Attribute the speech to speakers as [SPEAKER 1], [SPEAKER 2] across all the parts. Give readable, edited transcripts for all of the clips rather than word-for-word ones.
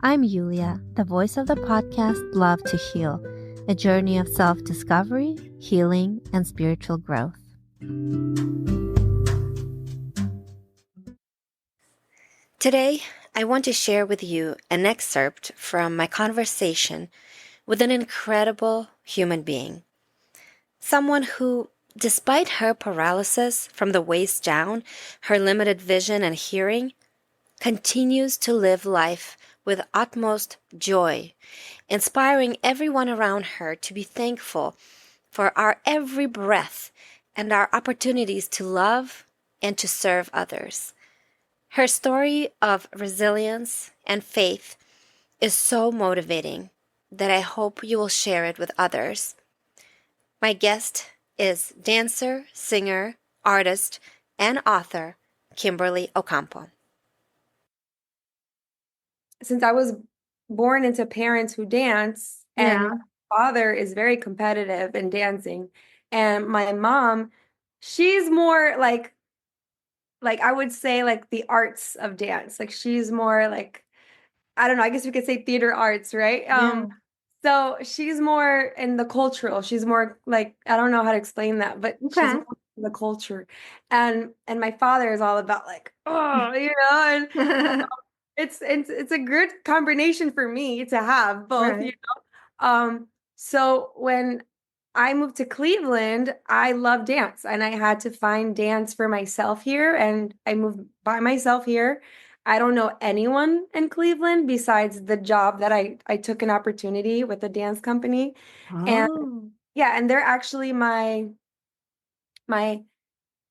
[SPEAKER 1] I'm Yulia, the voice of the podcast Love to Heal, a journey of self-discovery, healing, and spiritual growth. Today, I want to share with you an excerpt from my conversation with an incredible human being. Someone who, despite her paralysis from the waist down, her limited vision and hearing, continues to live life with utmost joy, inspiring everyone around her to be thankful for our every breath and our opportunities to love and to serve others. Her story of resilience and faith is so motivating that I hope you will share it with others. My guest is dancer, singer, artist, and author Kimberly Ocampo.
[SPEAKER 2] Since I was born into parents who dance, and my father is very competitive in dancing, and my mom, she's more like I would say like the arts of dance. Like she's more like, I don't know, I guess we could say theater arts, right? So she's more in the cultural. She's more like, I don't know how to explain that, but she's
[SPEAKER 1] Okay.
[SPEAKER 2] more in the culture. And my father is all about like, oh, and it's a good combination for me to have both,
[SPEAKER 1] Right.
[SPEAKER 2] So when I moved to Cleveland, I love dance and I had to find dance for myself here, and I moved by myself here. I don't know anyone in Cleveland besides the job that I took an opportunity with a dance company. And
[SPEAKER 1] Oh,
[SPEAKER 2] yeah, and they're actually my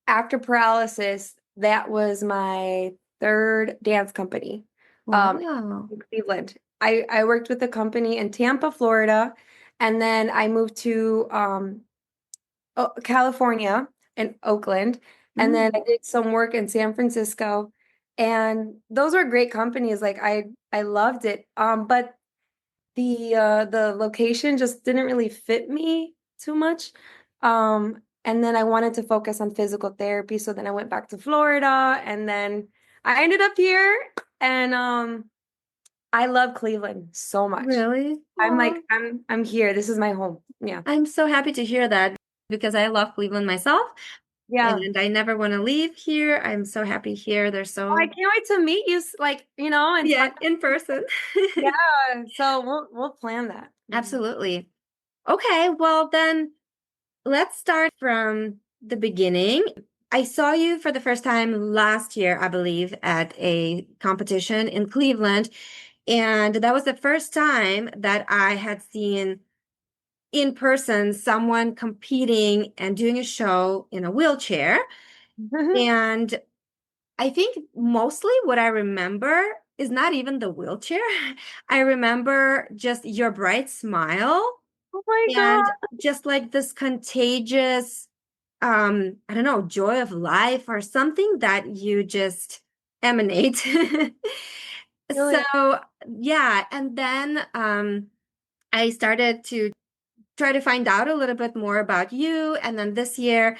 [SPEAKER 2] after paralysis, that was my third dance company
[SPEAKER 1] wow.
[SPEAKER 2] in Cleveland. I worked with a company in Tampa, Florida, and then I moved to California in Oakland, and then I did some work in San Francisco, and those were great companies. Like I loved it. But the location just didn't really fit me too much. And then I wanted to focus on physical therapy, so then I went back to Florida, and then I ended up here, and I love Cleveland so much.
[SPEAKER 1] Really?
[SPEAKER 2] I'm
[SPEAKER 1] Aw.
[SPEAKER 2] like I'm here. This is my home. Yeah.
[SPEAKER 1] I'm so happy to hear that because I love Cleveland myself
[SPEAKER 2] Yeah.
[SPEAKER 1] and I never want to leave here. I'm so happy here. They're
[SPEAKER 2] Oh, I
[SPEAKER 1] so,
[SPEAKER 2] can't wait to meet you, like, and
[SPEAKER 1] yeah,
[SPEAKER 2] talk.
[SPEAKER 1] in person.
[SPEAKER 2] Yeah. So we'll plan that. Mhm.
[SPEAKER 1] Absolutely. Okay, well then let's start from the beginning. I saw you for the first time last year, I believe, at a competition in Cleveland. And that was the first time that I had seen in person someone competing and doing a show in a wheelchair. And I think mostly what I remember is not even the wheelchair. I remember just your bright smile
[SPEAKER 2] Oh my
[SPEAKER 1] and
[SPEAKER 2] God.
[SPEAKER 1] just like this contagious, I don't know, joy of life or something that you just emanate. So,
[SPEAKER 2] Really?
[SPEAKER 1] yeah. And then I started to try to find out a little bit more about you. And then this year,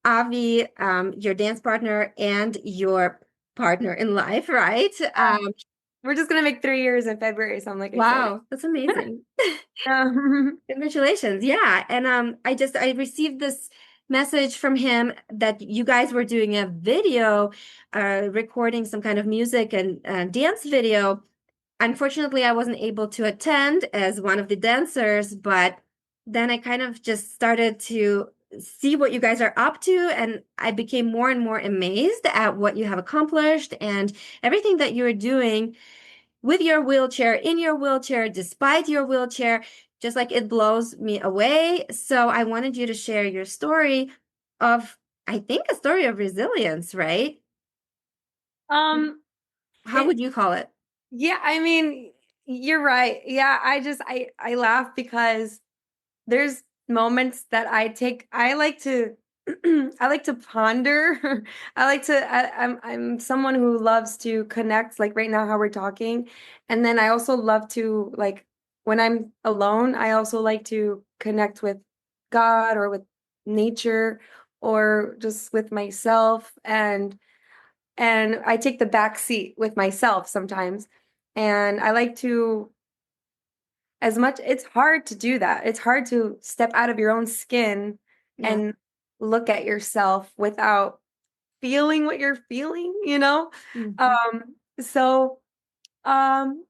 [SPEAKER 1] Avi, your dance partner and your partner in life, right?
[SPEAKER 2] We're just gonna make 3 years in February, so I'm like excited.
[SPEAKER 1] Wow, that's amazing.
[SPEAKER 2] Yeah.
[SPEAKER 1] Congratulations. Yeah. And I received this message from him that you guys were doing a video, recording some kind of music and dance video. Unfortunately, I wasn't able to attend as one of the dancers, but then I kind of just started to see what you guys are up to, and I became more and more amazed at what you have accomplished and everything that you're doing with your wheelchair, in your wheelchair, despite your wheelchair, just like it blows me away. So I wanted you to share your story of, I think, a story of resilience, right?
[SPEAKER 2] Um,
[SPEAKER 1] How
[SPEAKER 2] it
[SPEAKER 1] would you call it?
[SPEAKER 2] Yeah, I mean, you're right. Yeah, I laugh because there's moments that I like to I like to ponder. I'm someone who loves to connect, like right now how we're talking. And then I also love to, like, when I'm alone, I also like to connect with God or with nature or just with myself, and I take the back seat with myself sometimes. And I like to, as much, it's hard to do that. It's hard to step out of your own skin
[SPEAKER 1] Yeah.
[SPEAKER 2] and look at yourself without feeling what you're feeling, you know?
[SPEAKER 1] Mhm.
[SPEAKER 2] So um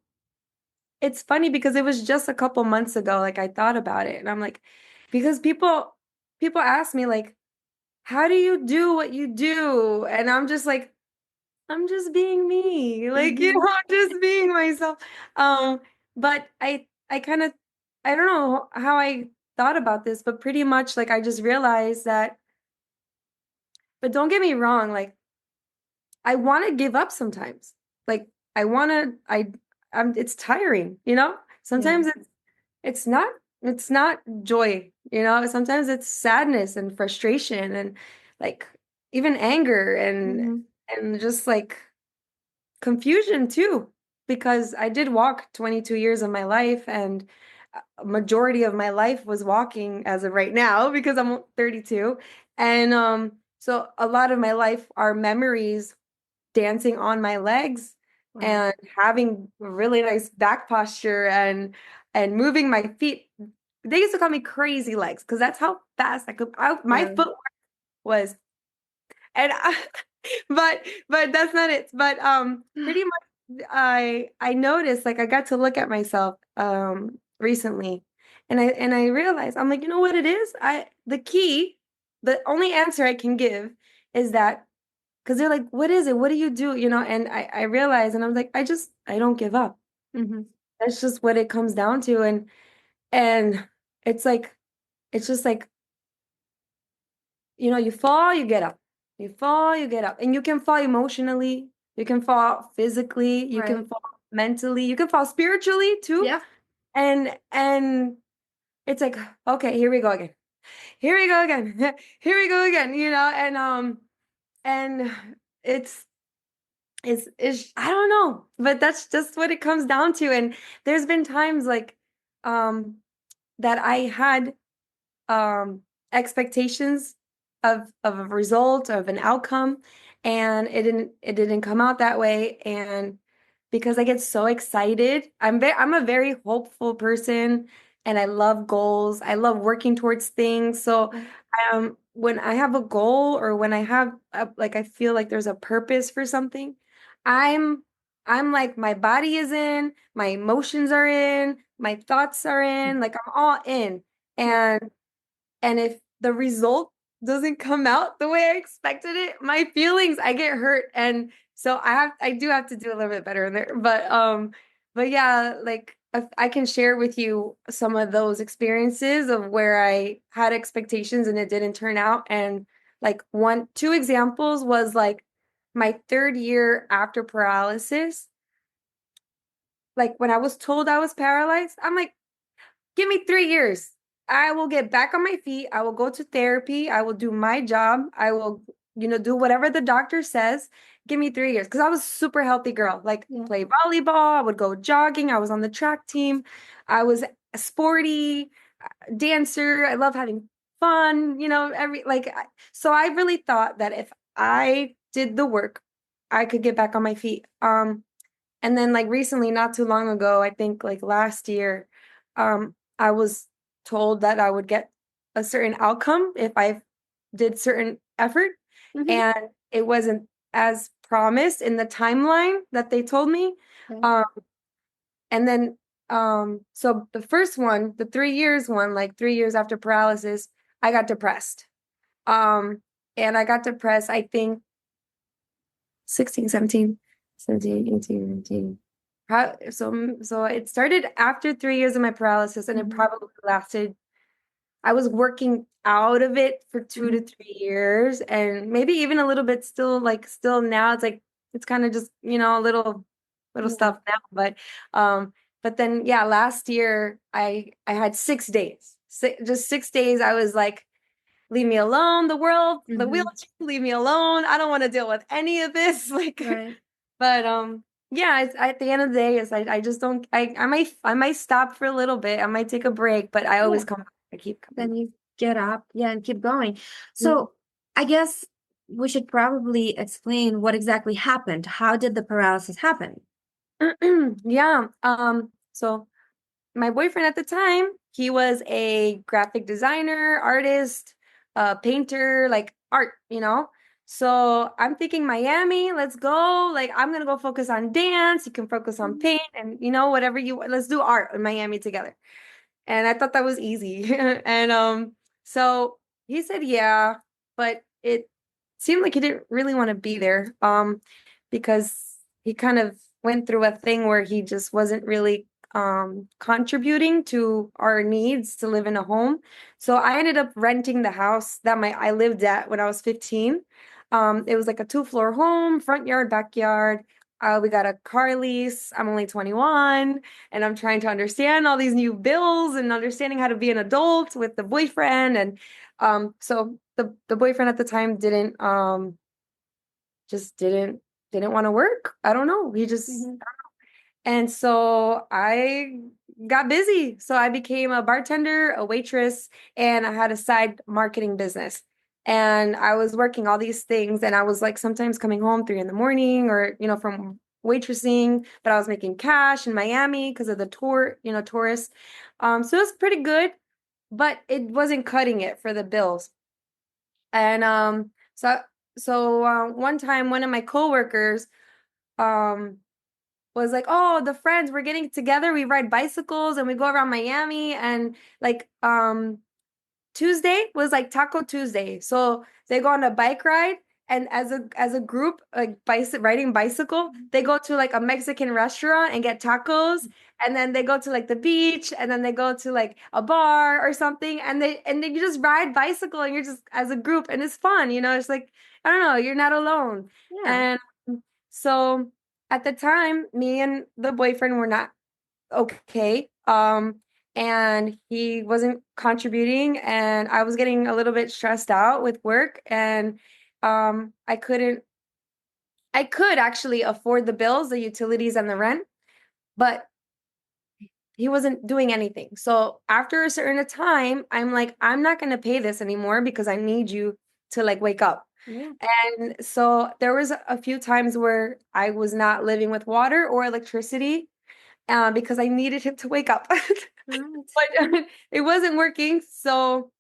[SPEAKER 2] it's funny because it was just a couple months ago, like I thought about it and I'm like, because people ask me like, how do you do what you do? And I'm just like, I'm just being me. Like,
[SPEAKER 1] Mhm.
[SPEAKER 2] I'm just being myself. Um, but I kind of I don't know how I thought about this, but pretty much like I just realized that, but don't get me wrong, like I want to give up sometimes. Like I want to I'm it's tiring, you know?
[SPEAKER 1] Yeah.
[SPEAKER 2] Sometimes it's not it's not joy, you know? Sometimes it's sadness and frustration and like even anger
[SPEAKER 1] Mhm.
[SPEAKER 2] and just like confusion too, because I did walk 22 years of my life and a majority of my life was walking as of right now because I'm 32. And so a lot of my life are memories dancing on my legs
[SPEAKER 1] Wow.
[SPEAKER 2] and having really nice back posture and moving my feet. They used to call me crazy legs because that's how fast my
[SPEAKER 1] Really?
[SPEAKER 2] footwork was. And but that's not it. But pretty much I noticed like I got to look at myself recently and I realized I'm like, you know what it is? The only answer I can give is that because they're like, what is it? What do you do? You know, and I realized and I was like, I don't give up.
[SPEAKER 1] Mhm.
[SPEAKER 2] That's just what it comes down to. And it's like it's just like, you know, you fall, you get up. You fall, you get up. And you can fall emotionally, you can fall physically, you can
[SPEAKER 1] Right.
[SPEAKER 2] fall mentally, you can fall spiritually too.
[SPEAKER 1] Yeah.
[SPEAKER 2] And it's like, okay, here we go again. Here we go again. Here we go again, you know, and it's it's I don't know, but that's just what it comes down to. And there's been times like um that I had expectations of a result of an outcome and it didn't come out that way and because I get so excited I'm a very hopeful person and I love goals. I love working towards things. So
[SPEAKER 1] Right.
[SPEAKER 2] when I have a goal or when I have like I feel like there's a purpose for something, I'm I'm like my body is in, my emotions are in, my thoughts are in, like I'm all in.
[SPEAKER 1] Yeah.
[SPEAKER 2] And if the result doesn't come out the way I expected it, my feelings, I get hurt. And so I do have to do a little bit better in there. But yeah, like if I can share with you some of those experiences of where I had expectations and it didn't turn out. And like two examples was like my third year after paralysis. Like when I was told I was paralyzed, I'm like, give me 3 years. I will get back on my feet. I will go to therapy. I will do my job. I will, do whatever the doctor says. Give me 3 years. Because I was a super healthy girl. Like
[SPEAKER 1] Yeah.
[SPEAKER 2] play volleyball. I would go jogging. I was on the track team. I was a sporty dancer. I love having fun, so I really thought that if I did the work, I could get back on my feet. And then like recently, not too long ago, I think like last year, I was told that I would get a certain outcome if I did certain effort,
[SPEAKER 1] Mhm.
[SPEAKER 2] and it wasn't as promised in the timeline that they told me.
[SPEAKER 1] Yeah.
[SPEAKER 2] Um, and then so the first one, the 3 years one, like 3 years after paralysis, I got depressed. Um, and I got depressed, I think 16, 17, 17, 18, 19. So it started after 3 years of my paralysis, and it
[SPEAKER 1] Mhm.
[SPEAKER 2] probably lasted. I was working out of it for two to
[SPEAKER 1] Mhm.
[SPEAKER 2] 3 years, and maybe even a little bit still. Like still now, it's like it's kind of just a little
[SPEAKER 1] Yeah.
[SPEAKER 2] stuff now. But then yeah, last year I had 6 days, just 6 days. I was like, leave me alone, the
[SPEAKER 1] Mhm.
[SPEAKER 2] wheelchair, leave me alone. I don't want to deal with any of this. Like,
[SPEAKER 1] Right.
[SPEAKER 2] but yeah, it's at the end of the day, I just don't I might stop for a little bit. I might take a break, but I
[SPEAKER 1] Yeah.
[SPEAKER 2] always come back. I keep coming
[SPEAKER 1] Then you get up, yeah, and keep going.
[SPEAKER 2] back.
[SPEAKER 1] So I guess we should probably explain what exactly happened. How did the paralysis happen?
[SPEAKER 2] Yeah. So my boyfriend at the time, he was a graphic designer, artist, painter, like art, you know? So I'm thinking Miami, let's go. Like I'm gonna go focus on dance. You can focus on paint and whatever let's do art in Miami together. And I thought that was easy. And so he said yeah, but it seemed like he didn't really want to be there because he kind of went through a thing where he just wasn't really contributing to our needs to live in a home. So I ended up renting the house that my I lived at when I was 15. It was like a two-floor home, front yard, backyard. We got a car lease. I'm only 21 and I'm trying to understand all these new bills and understanding how to be an adult with the boyfriend. And so the boyfriend at the time didn't just didn't want to work. I don't know. He just and so I got busy. So I became a bartender, a waitress, and I had a side marketing business. And I was working all these things, and I was like sometimes coming home 3 in the morning or, from waitressing, but I was making cash in Miami because of the tourists. So it was pretty good, but it wasn't cutting it for the bills. And one time one of my coworkers um was like, "Oh, the friends, we're getting together. We ride bicycles and we go around Miami." And like Tuesday was like Taco Tuesday. So they go on a bike ride and as a group, like riding bicycle, they go to like a Mexican restaurant and get tacos. And then they go to like the beach and then they go to like a bar or something. And then you just ride bicycle and you're just as a group and it's fun, It's like, I don't know, you're not alone.
[SPEAKER 1] Yeah.
[SPEAKER 2] And so at the time, me and the boyfriend were not okay. And he wasn't contributing, and I was getting a little bit stressed out with work, and I couldn't. I could actually afford the bills, the utilities, and the rent, but he wasn't doing anything. So after a certain time, I'm like, I'm not going to pay this anymore because I need you to like wake up.
[SPEAKER 1] Yeah.
[SPEAKER 2] And so there was a few times where I was not living with water or electricity because I needed him to wake up.
[SPEAKER 1] Right.
[SPEAKER 2] But it wasn't working. So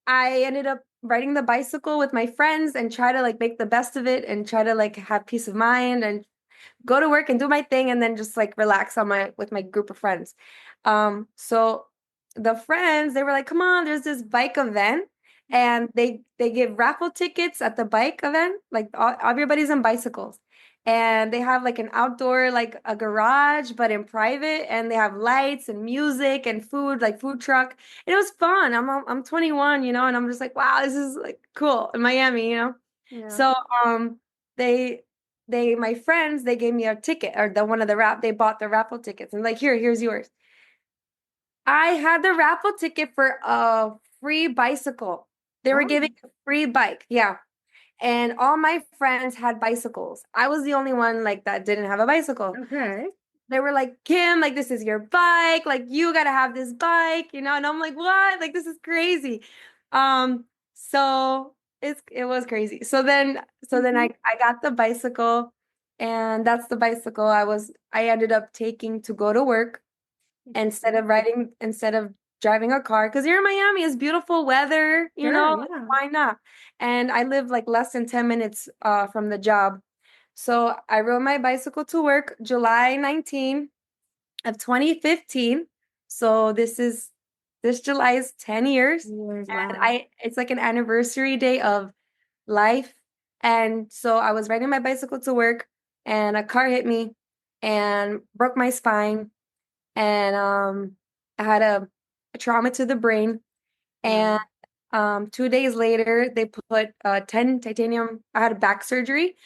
[SPEAKER 2] I ended up riding the bicycle with my friends and try to like make the best of it and try to like have peace of mind and go to work and do my thing and then just like relax on my with my group of friends. So the friends, they were like, "Come on, there's this bike event." And they give raffle tickets at the bike event, like everybody's on bicycles. And they have like an outdoor, like a garage, but in private, and they have lights and music and food, like food truck. And it was fun. I'm 21, and I'm just like, wow, this is like cool in Miami.
[SPEAKER 1] Yeah.
[SPEAKER 2] So they my friends, they gave me a ticket or the one of the they bought the raffle tickets and like here's yours. I had the raffle ticket for a free bicycle. They were
[SPEAKER 1] Oh,
[SPEAKER 2] giving a free bike. Yeah. And all my friends had bicycles. I was the only one like that didn't have a bicycle.
[SPEAKER 1] okay.
[SPEAKER 2] They were like, "Kim, like this is your bike. Like you gotta have this bike. And I'm like, what? Like this is crazy. So it was crazy. So then I got the bicycle, and that's the bicycle I ended up taking to go to work instead of driving a car because here in Miami is beautiful weather,
[SPEAKER 1] Sure, yeah.
[SPEAKER 2] why not? And I live like less than 10 minutes from the job. So I rode my bicycle to work July 19 of 2015. So this July is 10 years.
[SPEAKER 1] Years,
[SPEAKER 2] And
[SPEAKER 1] wow.
[SPEAKER 2] it's like an anniversary day of life. And so I was riding my bicycle to work and a car hit me and broke my spine. And I had a trauma to the brain. And
[SPEAKER 1] Wow.
[SPEAKER 2] 2 days later, they put 10 titanium. I had a back surgery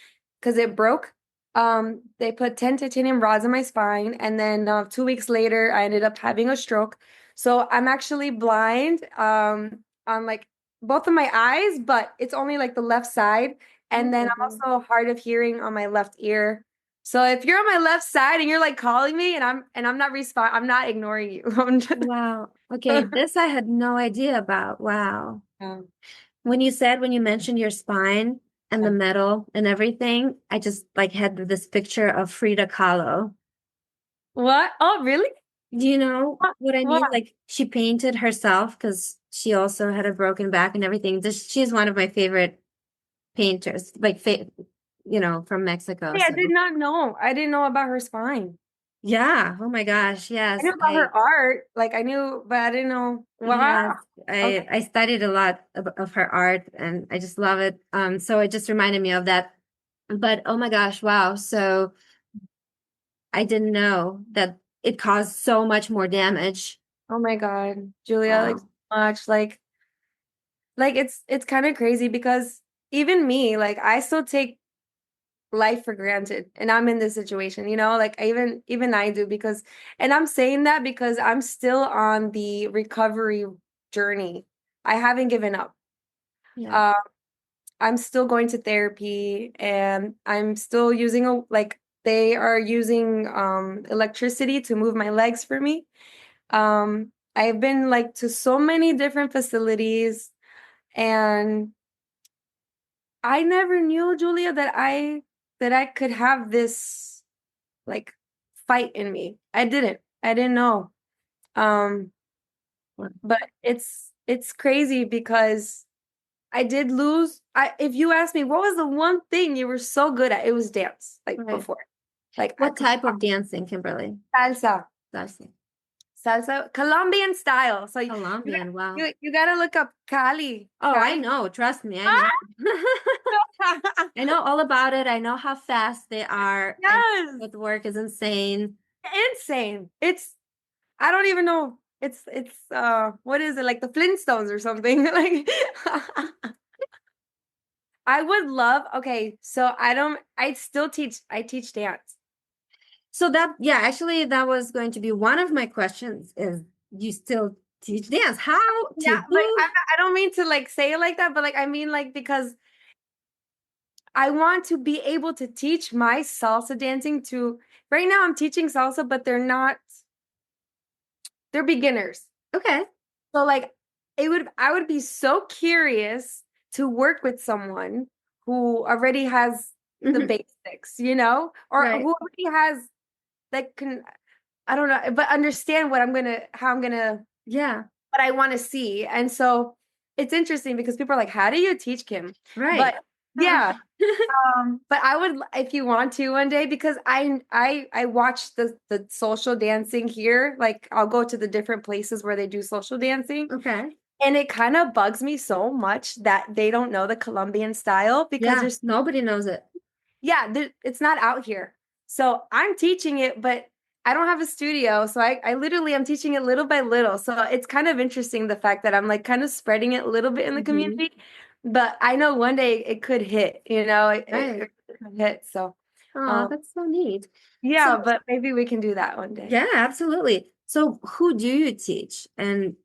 [SPEAKER 2] because it broke. They put 10 titanium rods in my spine, and then 2 weeks later, I ended up having a stroke. So I'm actually blind on like both of my eyes, but it's only like the left side.
[SPEAKER 1] Oh
[SPEAKER 2] And then
[SPEAKER 1] my
[SPEAKER 2] I'm
[SPEAKER 1] God.
[SPEAKER 2] also hard of hearing on my left ear. So if you're on my left side and you're like calling me and I'm not I'm not ignoring you. I'm just
[SPEAKER 1] Wow. Okay, this I had no idea about. Wow. When you mentioned your spine, and the medal and everything, I just like had this picture of Frida Kahlo.
[SPEAKER 2] What? Oh, really?
[SPEAKER 1] Do you know what I
[SPEAKER 2] What?
[SPEAKER 1] mean? Like she painted herself because she also had a broken back and everything. She's one of my favorite painters, like from Mexico.
[SPEAKER 2] Hey, I
[SPEAKER 1] So
[SPEAKER 2] did not know. I didn't know about her spine.
[SPEAKER 1] yeah, oh my gosh,
[SPEAKER 2] I
[SPEAKER 1] yes,
[SPEAKER 2] knew about her art. Like I knew, but I didn't know. Wow.
[SPEAKER 1] yes,
[SPEAKER 2] Okay.
[SPEAKER 1] I studied a lot of her art and I just love it. So it just reminded me of that. But oh my gosh, wow. So I didn't know that it caused so much more damage.
[SPEAKER 2] Oh my God, Julia, like so
[SPEAKER 1] Wow.
[SPEAKER 2] much. Like it's kind of crazy because even me, like I still take life for granted and I'm in this situation, like even I do because and I'm saying that because I'm still on the recovery journey. I haven't given up.
[SPEAKER 1] Yeah.
[SPEAKER 2] Uh, I'm still going to therapy and I'm still using a like they are using electricity to move my legs for me. I've been like to so many different facilities and I never knew, Julia, that I could have this like fight in me. I didn't. I didn't know. Um, but it's crazy because I did lose. I if you ask me what was the one thing you were so good at, it was dance, like
[SPEAKER 1] Right.
[SPEAKER 2] before. Like I
[SPEAKER 1] What
[SPEAKER 2] could
[SPEAKER 1] type of dancing, Kimberly?
[SPEAKER 2] salsa.
[SPEAKER 1] Dancing.
[SPEAKER 2] Salsa, Colombian style. So
[SPEAKER 1] Colombian, wow.
[SPEAKER 2] you gotta look up Cali.
[SPEAKER 1] Oh, I
[SPEAKER 2] Cali.
[SPEAKER 1] know. Trust me, I know. I know all about it. I know how fast they are. I know
[SPEAKER 2] Yes.
[SPEAKER 1] what work is insane.
[SPEAKER 2] Insane. It's I don't even know. It's what is it like the Flintstones or something? Like I would love. Okay, so I teach dance.
[SPEAKER 1] So that, yeah, actually, that was going to be one of my questions is you still teach dance? How
[SPEAKER 2] Yeah,
[SPEAKER 1] to
[SPEAKER 2] like
[SPEAKER 1] who?
[SPEAKER 2] I don't mean to like say it like that, but like I mean like because I want to be able to teach my salsa dancing to right now I'm teaching salsa, but they're beginners.
[SPEAKER 1] Okay.
[SPEAKER 2] So like I would be so curious to work with someone who already has the
[SPEAKER 1] Hmm.
[SPEAKER 2] basics, or
[SPEAKER 1] Right.
[SPEAKER 2] who already has that can I don't know, but understand how I'm gonna
[SPEAKER 1] Yeah.
[SPEAKER 2] what I want to see. And so it's interesting because people are like, how do you teach Kim? But
[SPEAKER 1] Right.
[SPEAKER 2] yeah, but I would if you want to one day because I watch the social dancing here. Like I'll go to the different places where they do social dancing.
[SPEAKER 1] Okay.
[SPEAKER 2] And it kind of bugs me so much that they don't know the Colombian style because
[SPEAKER 1] Yeah.
[SPEAKER 2] there's
[SPEAKER 1] Nobody knows it.
[SPEAKER 2] yeah, it's not out here. So I'm teaching it, but I don't have a studio. So I literally am teaching it little by little. So it's kind of interesting the fact that I'm like kind of spreading it a little bit in the
[SPEAKER 1] Hmm.
[SPEAKER 2] community. But I know one day it could hit,
[SPEAKER 1] Right.
[SPEAKER 2] it could hit. So
[SPEAKER 1] Oh,
[SPEAKER 2] um
[SPEAKER 1] that's so neat. So,
[SPEAKER 2] yeah, but maybe we can do that one day.
[SPEAKER 1] yeah, absolutely. So, who do you teach and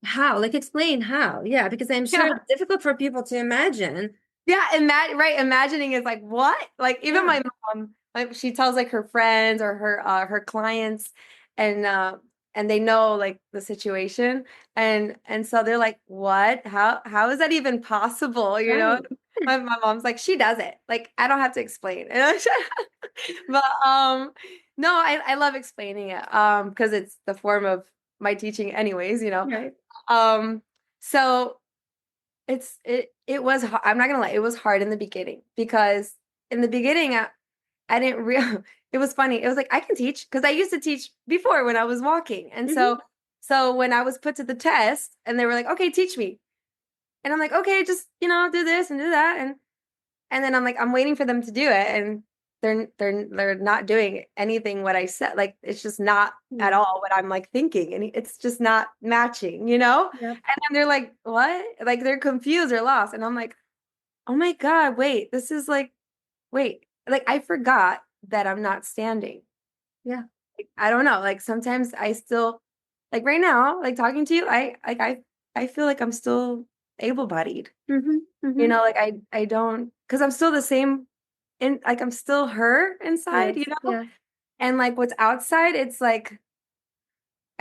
[SPEAKER 1] how? Like, explain how. Yeah, because I'm sure
[SPEAKER 2] Yeah.
[SPEAKER 1] it's difficult for people to imagine.
[SPEAKER 2] Yeah, right. Imagining is like what? Like even
[SPEAKER 1] Yeah.
[SPEAKER 2] my mom, like she tells like her friends or her clients, and uh, and they know like the situation, and so they're like, what? How is that even possible?
[SPEAKER 1] Right.
[SPEAKER 2] My mom's like, she does it. Like I don't have to explain. But no, I love explaining it because it's the form of my teaching, anyways.
[SPEAKER 1] Right.
[SPEAKER 2] Um, so. It was I'm not gonna lie, it was hard in the beginning because in the beginning I didn't real it was funny. It was like I can teach because I used to teach before when I was walking. And
[SPEAKER 1] Hmm.
[SPEAKER 2] so when I was put to the test and they were like, okay, teach me. And I'm like, okay, just do this and do that. And then I'm like, I'm waiting for them to do it. And they're not doing anything what I said. Like it's just not at
[SPEAKER 1] Yeah.
[SPEAKER 2] all what I'm like thinking. And it's just not matching.
[SPEAKER 1] Yep.
[SPEAKER 2] And then they're like, what? Like they're confused or lost. And I'm like, oh my God, wait, this is like, wait, like I forgot that I'm not standing.
[SPEAKER 1] Yeah.
[SPEAKER 2] Like, I don't know. Like sometimes I still like right now, like talking to you, I feel like I'm still able-bodied.
[SPEAKER 1] Hmm. Hmm.
[SPEAKER 2] Like I don't because I'm still the same in like I'm still her inside,
[SPEAKER 1] Yes. Yeah.
[SPEAKER 2] and like what's outside, it's like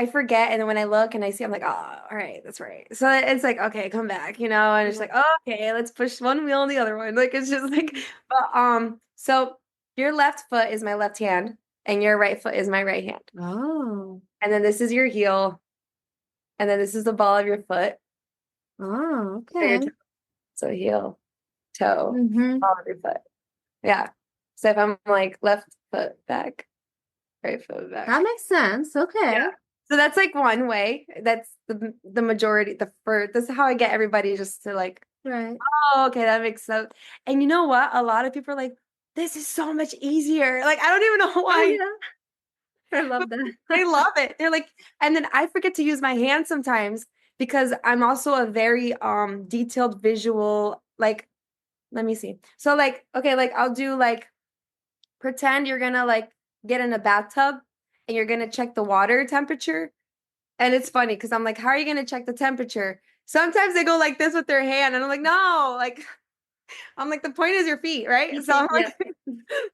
[SPEAKER 2] I forget, and then when I look and I see, I'm like, oh, all right, that's right. So it's like, okay, come back, and it's like, oh, okay, let's push one wheel and the other one. Like it's just like, but so your left foot is my left hand, and your right foot is my right hand,
[SPEAKER 1] Oh.
[SPEAKER 2] and then this is your heel, and then this is the ball of your foot,
[SPEAKER 1] Oh,
[SPEAKER 2] or your
[SPEAKER 1] okay.
[SPEAKER 2] toe. So heel, toe,
[SPEAKER 1] Mm-hmm.
[SPEAKER 2] ball of your foot. Yeah. So if I'm like left foot back, right foot
[SPEAKER 1] That
[SPEAKER 2] back.
[SPEAKER 1] makes sense.
[SPEAKER 2] Yeah.
[SPEAKER 1] Okay.
[SPEAKER 2] So that's like one way. That's the majority, the first. This is how I get everybody just to like,
[SPEAKER 1] Right.
[SPEAKER 2] oh, okay, that makes sense. And you know what? A lot of people are like, this is so much easier. Like, I don't even know
[SPEAKER 1] Oh,
[SPEAKER 2] why,
[SPEAKER 1] yeah. I
[SPEAKER 2] but
[SPEAKER 1] love
[SPEAKER 2] they
[SPEAKER 1] that.
[SPEAKER 2] love it. They're like, and then I forget to use my hands sometimes because I'm also a very detailed visual, like, let me see. So like, okay, like I'll do like pretend you're gonna like get in a bathtub and you're gonna check the water temperature. And it's funny because I'm like, how are you gonna check the temperature? Sometimes they go like this with their hand, and I'm like, no, like I'm like, the point is your feet, right? So I'm
[SPEAKER 1] Yeah.
[SPEAKER 2] like,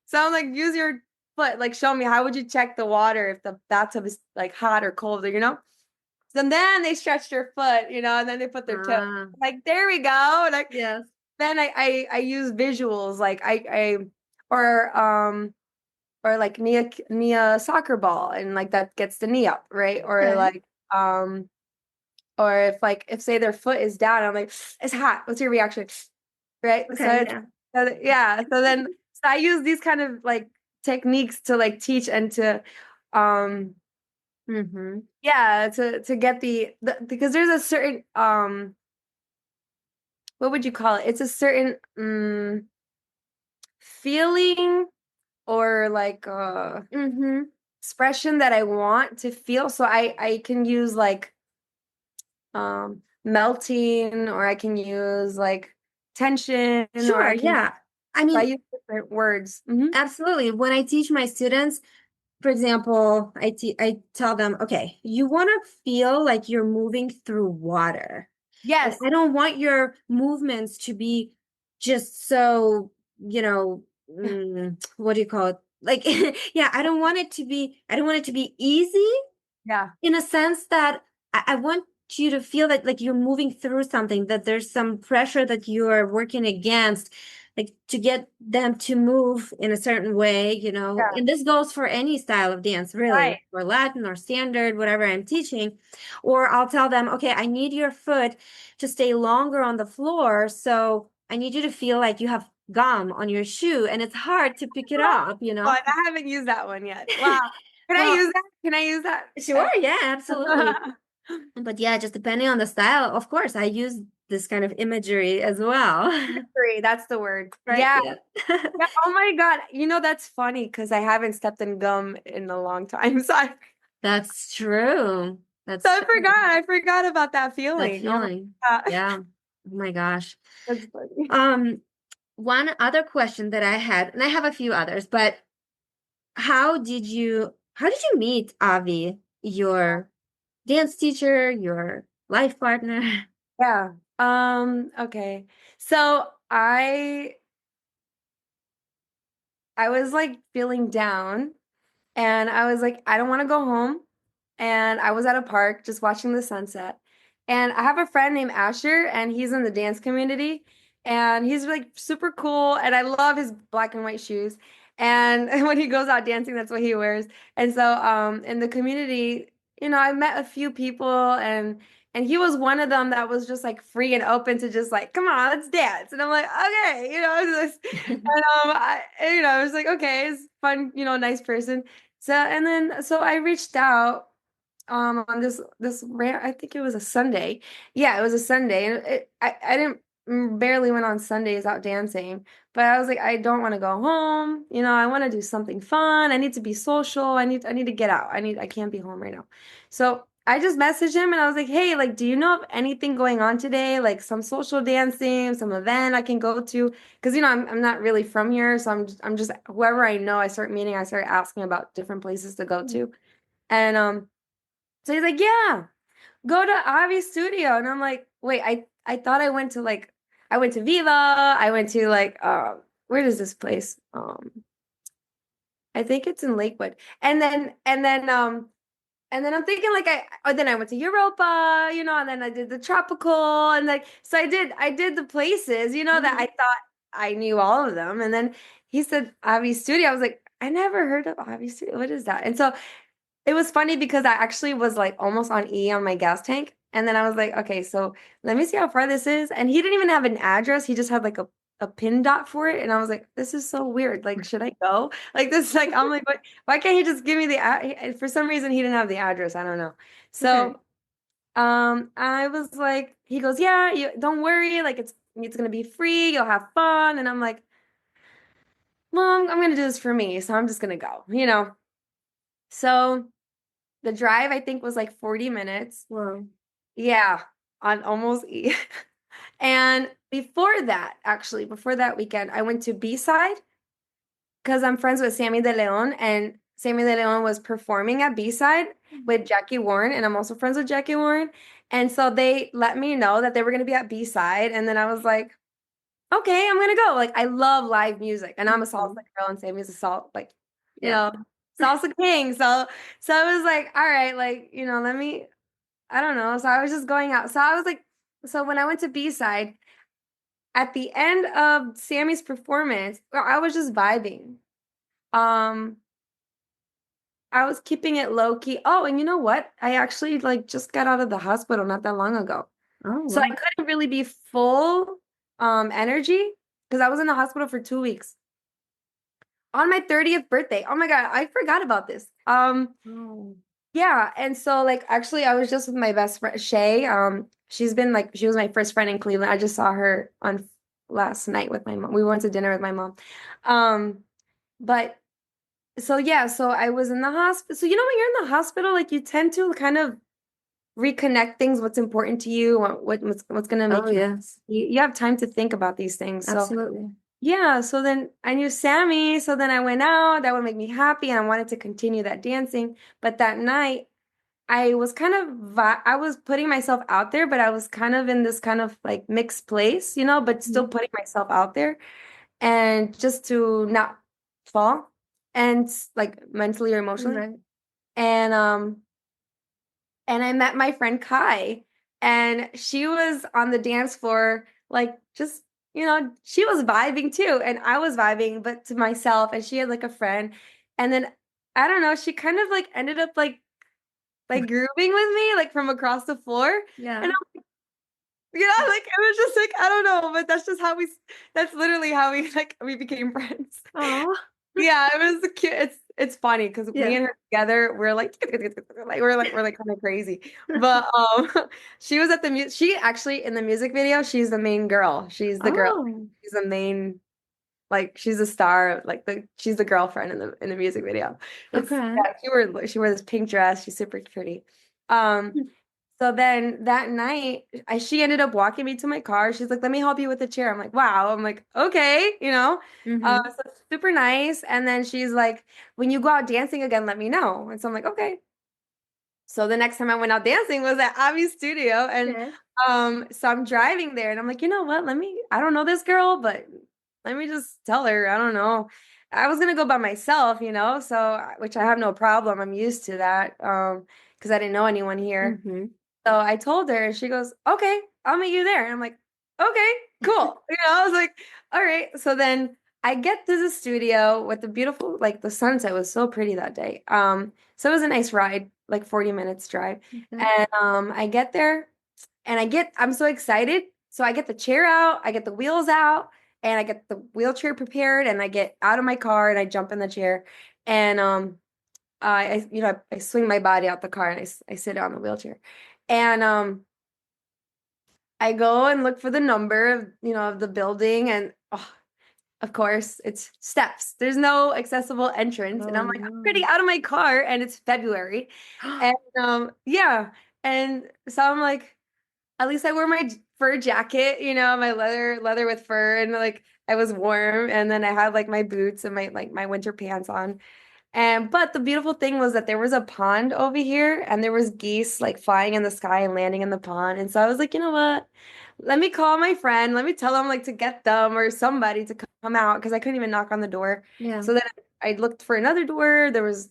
[SPEAKER 2] so I'm like, use your foot, like show me how would you check the water if the bathtub is like hot or cold, So then they stretch their foot, and then they put their toe.
[SPEAKER 1] Ah,
[SPEAKER 2] Like, there we go. Like
[SPEAKER 1] yes.
[SPEAKER 2] then I use visuals, like or like knee a soccer ball, and like that gets the knee up, right? Or
[SPEAKER 1] Okay.
[SPEAKER 2] like or if say their foot is down, I'm like, it's hot. What's your reaction? Right? So
[SPEAKER 1] Okay.
[SPEAKER 2] it's
[SPEAKER 1] Yeah.
[SPEAKER 2] yeah. So I use these kind of like techniques to like teach and to um
[SPEAKER 1] Mm-hmm.
[SPEAKER 2] yeah, to get because there's a certain what would you call it? It's a certain feeling or like
[SPEAKER 1] Mm-hmm.
[SPEAKER 2] expression that I want to feel. So I can use like melting, or I can use like tension, or
[SPEAKER 1] Sure.
[SPEAKER 2] I can
[SPEAKER 1] Yeah. I
[SPEAKER 2] I
[SPEAKER 1] mean,
[SPEAKER 2] use different words.
[SPEAKER 1] absolutely. When I teach my students, for example, I tell them, okay, you want to feel like you're moving through water. Like,
[SPEAKER 2] Yes.
[SPEAKER 1] I don't want your movements to be just so, what do you call it? Like, yeah, I don't want it to be easy
[SPEAKER 2] Yeah.
[SPEAKER 1] in a sense that I want you to feel that like you're moving through something, that there's some pressure that you are working against, like to get them to move in a certain way,
[SPEAKER 2] Yeah.
[SPEAKER 1] and this goes for any style of dance, really,
[SPEAKER 2] Right.
[SPEAKER 1] like for Latin or standard, whatever I'm teaching. Or I'll tell them, okay, I need your foot to stay longer on the floor. So I need you to feel like you have gum on your shoe and it's hard to pick it up,
[SPEAKER 2] Oh, I haven't used that one yet. Wow. Can I
[SPEAKER 1] Well,
[SPEAKER 2] use that? Can I use that?
[SPEAKER 1] sure, yeah, absolutely. But yeah, just depending on the style, of course, I use this kind of imagery as well.
[SPEAKER 2] Imagery, that's the word.
[SPEAKER 1] Right?
[SPEAKER 2] Yeah.
[SPEAKER 1] Yeah.
[SPEAKER 2] Yeah. Oh my God. That's funny because I haven't stepped in gum in a long time.
[SPEAKER 1] That's true.
[SPEAKER 2] So
[SPEAKER 1] That's
[SPEAKER 2] I
[SPEAKER 1] true.
[SPEAKER 2] forgot. I forgot about that
[SPEAKER 1] That
[SPEAKER 2] feeling. Oh my
[SPEAKER 1] feeling.
[SPEAKER 2] God.
[SPEAKER 1] Yeah. Oh my gosh.
[SPEAKER 2] That's funny.
[SPEAKER 1] Um, One other question that I had, and I have a few others, but how did you meet Avi, your dance teacher, your life partner?
[SPEAKER 2] Yeah. Okay. So I was like feeling down, and I was like, I don't want to go home. And I was at a park just watching the sunset. And I have a friend named Asher, and he's in the dance community. And he's like super cool. And I love his black and white shoes. And when he goes out dancing, that's what he wears. And so in the community, I met a few people, and he was one of them that was just like free and open to just like, come on, let's dance. And I'm like, okay, and I was like, okay, it's fun, nice person. So I reached out on this rare, I think it was a Sunday. Yeah, it was a Sunday, and I didn't barely went on Sundays out dancing, but I was like, I don't want to go home. I want to do something fun. I need to be social. I need to get out. I can't be home right now. So I just messaged him, and I was like, hey, like, do you know of anything going on today? Like some social dancing, some event I can go to? Because I'm not really from here, so I'm just whoever I know. I start asking about different places to go to, and so he's like, yeah, go to Avi's studio. And I'm like, wait, I thought I went to Viva. I went to like where is this place? I think it's in Lakewood. And then and then I'm thinking like then I went to Europa, and then I did the tropical and like so I did the places, that I thought I knew all of them. And then he said Avi Studio. I was like, I never heard of Avi Studio. What is that? And so it was funny because I actually was like almost on E on my gas tank. And then I was like, okay, so let me see how far this is. And he didn't even have an address. He just had like a pin dot for it. And I was like, this is so weird. Like, should I go? Like this, like, I'm like, why can't he just give me for some reason he didn't have the address. I don't know.
[SPEAKER 1] Okay.
[SPEAKER 2] So I was like, he goes, yeah, you don't worry, like it's gonna be free, you'll have fun. And I'm like, Mom, I'm gonna do this for me, so I'm just gonna go. So the drive I think was like 40 minutes.
[SPEAKER 1] Wow.
[SPEAKER 2] Yeah, on almost E. And before that weekend, I went to B-side because I'm friends with Sammy De Leon, and Sammy De Leon was performing at B-side with Jackie Warren, and I'm also friends with Jackie Warren. And so they let me know that they were going to be at B-side, and then I was like, okay, I'm going to go. Like I love live music, and I'm a salsa
[SPEAKER 1] Mhm.
[SPEAKER 2] girl, and Sammy's a like, you
[SPEAKER 1] Yeah.
[SPEAKER 2] know, salsa king. So I was like, all right, like, let me I don't know. So I was just going out. So I was like, so when I went to B-side, at the end of Sammy's performance, I was just vibing. Um, I was keeping it low key. Oh, and you know what? I actually like just got out of the hospital not that long ago.
[SPEAKER 1] Oh,
[SPEAKER 2] So I
[SPEAKER 1] wow.
[SPEAKER 2] couldn't really be full energy because I was in the hospital for 2 weeks. On my 30th birthday. Oh my God, I forgot about this.
[SPEAKER 1] Oh.
[SPEAKER 2] Yeah, and so like actually I was just with my best friend Shay. She's been like she was my first friend in Cleveland. I just saw her on last night with my mom. We went to dinner with my mom. Um, but so yeah, so I was in the hospital. So when you're in the hospital, like you tend to kind of reconnect things, what's important to you, what's gonna
[SPEAKER 1] Oh,
[SPEAKER 2] make you
[SPEAKER 1] yes.
[SPEAKER 2] you have time to think about these things. So
[SPEAKER 1] Absolutely.
[SPEAKER 2] yeah, so then I knew Sammy, so then I went out. That would make me happy, and I wanted to continue that dancing. But that night I was kind of I was putting myself out there, but I was kind of in this kind of like mixed place, but still
[SPEAKER 1] Mhm.
[SPEAKER 2] putting myself out there and just to not fall and like mentally or emotionally.
[SPEAKER 1] Right.
[SPEAKER 2] And I met my friend Kai, and she was on the dance floor like just she was vibing too, and I was vibing but to myself, and she had like a friend. And then I don't know, she kind of like ended up like grooving with me like from across the floor. And
[SPEAKER 1] Yeah.
[SPEAKER 2] like it was just like I don't know, but that's just how that's literally how we became friends.
[SPEAKER 1] Oh.
[SPEAKER 2] Yeah, it was cute. It's funny because me
[SPEAKER 1] Yeah.
[SPEAKER 2] and her together, we're like we're like kind of crazy. But she was at the she actually in the music video, she's the main girl. She's the girl.
[SPEAKER 1] Oh.
[SPEAKER 2] She's the main like she's a star, like she's the girlfriend in the music video. It's
[SPEAKER 1] Okay.
[SPEAKER 2] yeah, she wore this pink dress. She's super pretty. Um so then that night, she ended up walking me to my car. She's like, "Let me help you with the chair." I'm like, "Wow." I'm like, "Okay."
[SPEAKER 1] Mm-hmm.
[SPEAKER 2] So super nice. And then she's like, "When you go out dancing again, let me know." And so I'm like, "Okay." So the next time I went out dancing was at Avi's studio, and
[SPEAKER 1] Okay.
[SPEAKER 2] so I'm driving there, and I'm like, you know what? I don't know this girl, but let me just tell her. I don't know. I was gonna go by myself, so which I have no problem. I'm used to that, because I didn't know anyone here.
[SPEAKER 1] Mm-hmm.
[SPEAKER 2] So I told her, and she goes, "Okay, I'll meet you there." And I'm like, "Okay, cool." I was like, "All right." So then I get to the studio with the beautiful, like the sunset was so pretty that day. So it was a nice ride, like 40 minutes drive.
[SPEAKER 1] Okay.
[SPEAKER 2] And I get there, and I'm so excited. So I get the chair out, I get the wheels out, and I get the wheelchair prepared, and I get out of my car and I jump in the chair, and I swing my body out the car, and I sit on the wheelchair. And I go and look for the number of the building, and of course it's steps. There's no accessible entrance, and
[SPEAKER 1] Oh,
[SPEAKER 2] I'm like, I'm
[SPEAKER 1] no.
[SPEAKER 2] already out of my car, and it's February. And yeah, and so I'm like, at least I wore my fur jacket, my leather with fur, and like I was warm, and then I had like my boots and my winter pants on. And but the beautiful thing was that there was a pond over here, and there was geese like flying in the sky and landing in the pond. And so I was like, you know what? Let me call my friend. Let me tell them like to get them or somebody to come out because I couldn't even knock on the door.
[SPEAKER 1] Yeah.
[SPEAKER 2] So then I looked for another door. There was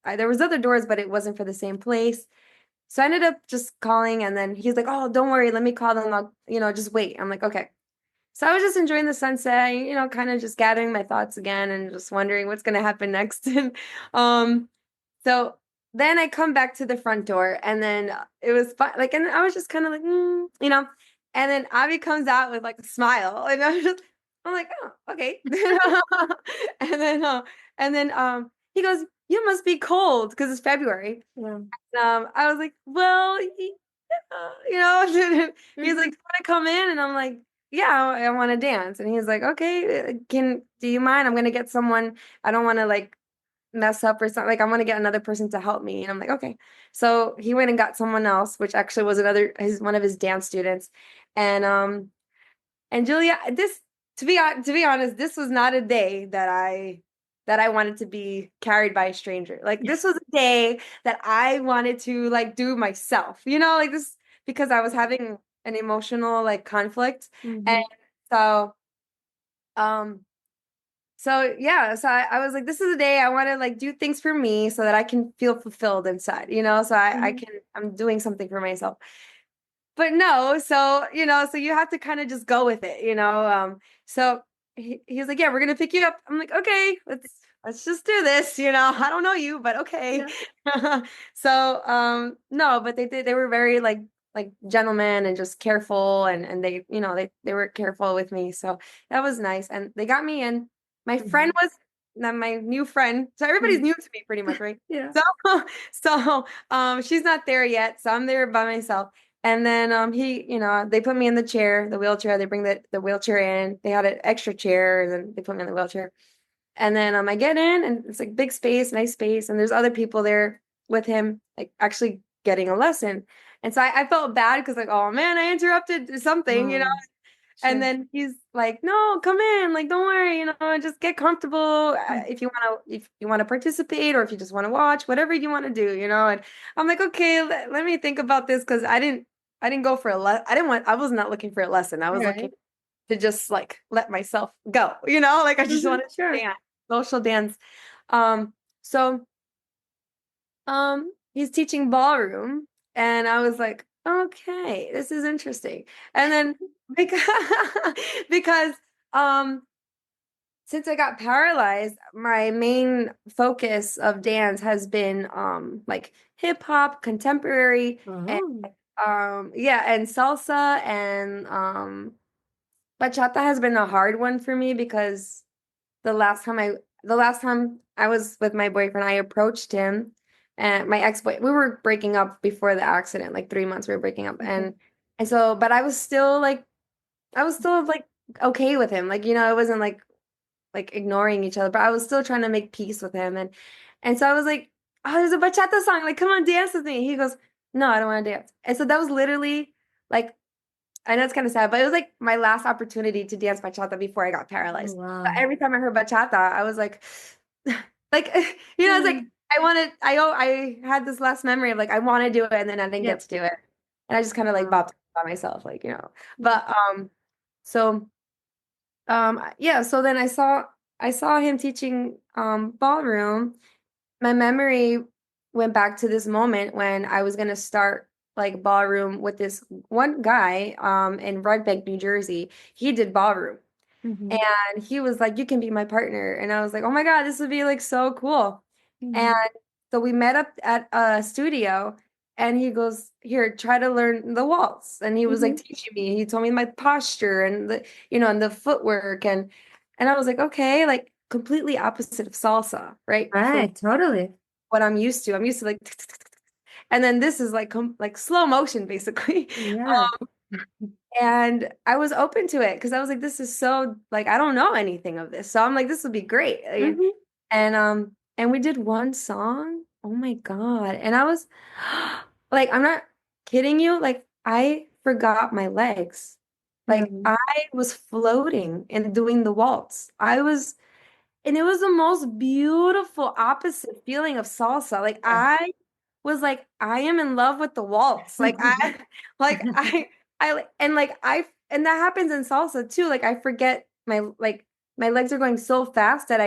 [SPEAKER 2] there was other doors, but it wasn't for the same place. So I ended up just calling, and then he's like, "Oh, don't worry, let me call them. I'll, just wait." I'm like, "Okay." So I was just enjoying the sunset, kind of just gathering my thoughts again and just wondering what's going to happen next. And um, so then I come back to the front door, and then it was fun. Like, and I was just kind of like, and then Avi comes out with like a smile, and I'm like, "Oh, okay." And then he goes, "You must be cold because it's February."
[SPEAKER 1] Yeah.
[SPEAKER 2] I was like, "Well, he's like,
[SPEAKER 1] Mhm.
[SPEAKER 2] "Want to come in?" And I'm like, "Yeah, I want to dance." And he's like, "Okay, do you mind? I'm gonna get someone. I don't want to like mess up or something. Like, I want to get another person to help me." And I'm like, "Okay." So he went and got someone else, which actually was one of his dance students. And Julia, this to be honest, this was not a day that I wanted to be carried by a stranger. Like, this was a day that I wanted to like do myself. Like this, because I was having an emotional like conflict. And
[SPEAKER 1] Mhm.
[SPEAKER 2] so um yeah, so I was like, this is a day I want to like do things for me so that I can feel fulfilled inside. So
[SPEAKER 1] Mhm.
[SPEAKER 2] I'm doing something for myself. But no, so you have to kind of just go with it. So he was like, "Yeah, we're gonna pick you up." I'm like, "Okay, let's just do this." I don't know you, but okay.
[SPEAKER 1] Yeah.
[SPEAKER 2] So no, but they were very like gentlemen and just careful, and they were careful with me. So that was nice. And they got me in. My friend
[SPEAKER 1] Mhm.
[SPEAKER 2] was Not my new friend. So everybody's
[SPEAKER 1] Mhm.
[SPEAKER 2] new to me pretty much, right?
[SPEAKER 1] Yeah.
[SPEAKER 2] So she's not there yet, so I'm there by myself. And then they put me in the wheelchair. They bring the wheelchair in. They had an extra chair, and then they put me in the wheelchair. And then I get in, and it's like big space, nice space, and there's other people there with him, like actually getting a lesson. And so I felt bad because like, oh man, I interrupted something.
[SPEAKER 1] Oh,
[SPEAKER 2] And
[SPEAKER 1] sure.
[SPEAKER 2] then he's like, "No, come in. Like, don't worry. Just get comfortable. If you want to participate, or if you just want to watch, whatever you want to do. And I'm like, okay, let me think about this because I didn't go for a I was not looking for a lesson. I was looking
[SPEAKER 1] Right.
[SPEAKER 2] to just like let myself go. Like I just
[SPEAKER 1] Mhm.
[SPEAKER 2] wanted to
[SPEAKER 1] Sure.
[SPEAKER 2] dance, social dance. Um, so he's teaching ballroom, and I was like, okay, this is interesting. And then because because um since I got paralyzed, my main focus of dance has been like hip hop, contemporary, and
[SPEAKER 1] Oh.
[SPEAKER 2] yeah, and salsa, and bachata has been a hard one for me because the last time I was with my boyfriend, I approached him, and my ex-boy, we were breaking up before the accident, like 3 months we were breaking up.
[SPEAKER 1] Okay.
[SPEAKER 2] And so, but I was still like okay with him. Like, it wasn't like ignoring each other, but I was still trying to make peace with him. And so I was like, "Oh, there's a bachata song. Like, come on, dance with me." He goes, "No, I don't want to dance." And so that was literally like, I know it's kind of sad, but it was like my last opportunity to dance bachata before I got
[SPEAKER 1] Oh,
[SPEAKER 2] paralyzed. So
[SPEAKER 1] wow.
[SPEAKER 2] every time I heard bachata, I was like, like, it's like
[SPEAKER 1] Mhm.
[SPEAKER 2] I had this last memory of like, I want to do it, and then I didn't
[SPEAKER 1] Yeah.
[SPEAKER 2] get to do it. And I just kind of like
[SPEAKER 1] Wow.
[SPEAKER 2] bopped by myself, like.
[SPEAKER 1] Yeah.
[SPEAKER 2] But so yeah, so then I saw him teaching ballroom. My memory went back to this moment when I was gonna start like ballroom with this one guy in Red Bank, New Jersey. He did ballroom,
[SPEAKER 1] Mhm.
[SPEAKER 2] and he was like, "You can be my partner." And I was like, "Oh my God, this would be like so cool." And
[SPEAKER 1] Mhm.
[SPEAKER 2] so we met up at a studio, and he goes, "Here, try to learn the waltz." And he was like
[SPEAKER 1] Mhm.
[SPEAKER 2] teaching me. He told me my posture and the footwork, and I was like, "Okay," like completely opposite of salsa, right? From
[SPEAKER 1] Right. Totally.
[SPEAKER 2] what I'm used to. I'm used to like and then this is like like slow motion basically.
[SPEAKER 1] Yeah.
[SPEAKER 2] And I was open to it because I was like, this is so like I don't know anything of this. So I'm like, this would be great.
[SPEAKER 1] Mhm.
[SPEAKER 2] And we did one song. Oh my God. And I was like, I'm not kidding you. Like I forgot my legs. Like
[SPEAKER 1] Really.
[SPEAKER 2] I was floating and doing the waltz. And it was the most beautiful opposite feeling of salsa. Like
[SPEAKER 1] Yeah.
[SPEAKER 2] I was like, I am in love with the waltz. Like I, like and that happens in salsa too. Like I forget my legs are going so fast that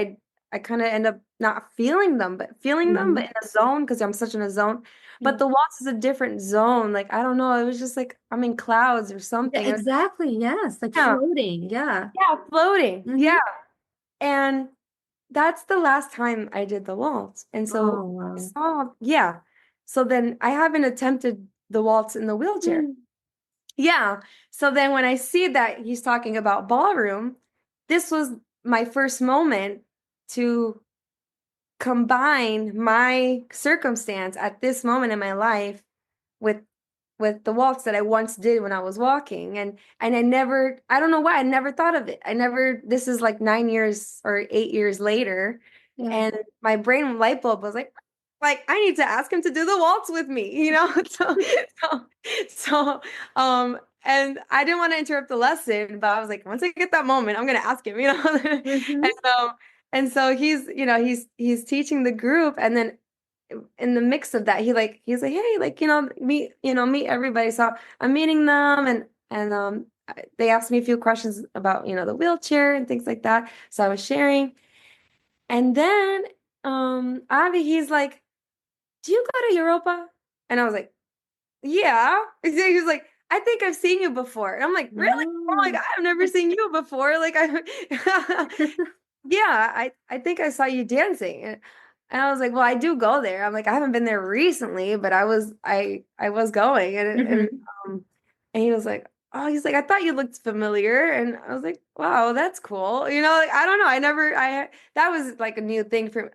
[SPEAKER 2] I kind of end up not feeling them, but feeling them, but
[SPEAKER 1] Hmm.
[SPEAKER 2] in a zone because I'm such in a zone.
[SPEAKER 1] Yeah.
[SPEAKER 2] But the waltz is a different zone. Like I don't know, it was just like I'm in clouds or
[SPEAKER 1] Yeah,
[SPEAKER 2] something.
[SPEAKER 1] exactly. Yes, like
[SPEAKER 2] Yeah,
[SPEAKER 1] floating. Yeah.
[SPEAKER 2] yeah, floating.
[SPEAKER 1] Hmm.
[SPEAKER 2] Yeah. And that's the last time I did the waltz. And
[SPEAKER 1] Oh,
[SPEAKER 2] so I
[SPEAKER 1] wow.
[SPEAKER 2] saw, yeah. So then I haven't attempted the waltz in the wheelchair.
[SPEAKER 1] Mm.
[SPEAKER 2] Yeah. So then when I see that he's talking about ballroom, this was my first moment to combine my circumstance at this moment in my life with the waltz that I once did when I was walking. And I don't know why I never thought of it. I never This is like 9 years or 8 years later,
[SPEAKER 1] Yeah.
[SPEAKER 2] and my brain light bulb was like I need to ask him to do the waltz with me, you know? So so and I didn't want to interrupt the lesson, but I was like, once I get that moment, I'm gonna ask him, you know?
[SPEAKER 1] Hmm.
[SPEAKER 2] And so he's teaching the group, and then in the mix of that, he's like, hey, like, meet everybody. So I'm meeting them, and they asked me a few questions about, the wheelchair and things like that. So I was sharing. And then Avi, he's like, do you go to Europa? And I was like, yeah. He was like, I think I've seen you before. And I'm like, really? I'm like,
[SPEAKER 1] Oh.
[SPEAKER 2] I've never seen you before. Like I yeah, I think I saw you dancing. And I was like, well, I do go there. I'm like, I haven't been there recently, but I was going.
[SPEAKER 1] Hmm.
[SPEAKER 2] Um and he was like, oh, he's like, I thought you looked familiar. And I was like, wow, that's cool. Like I don't know. I that was like a new thing for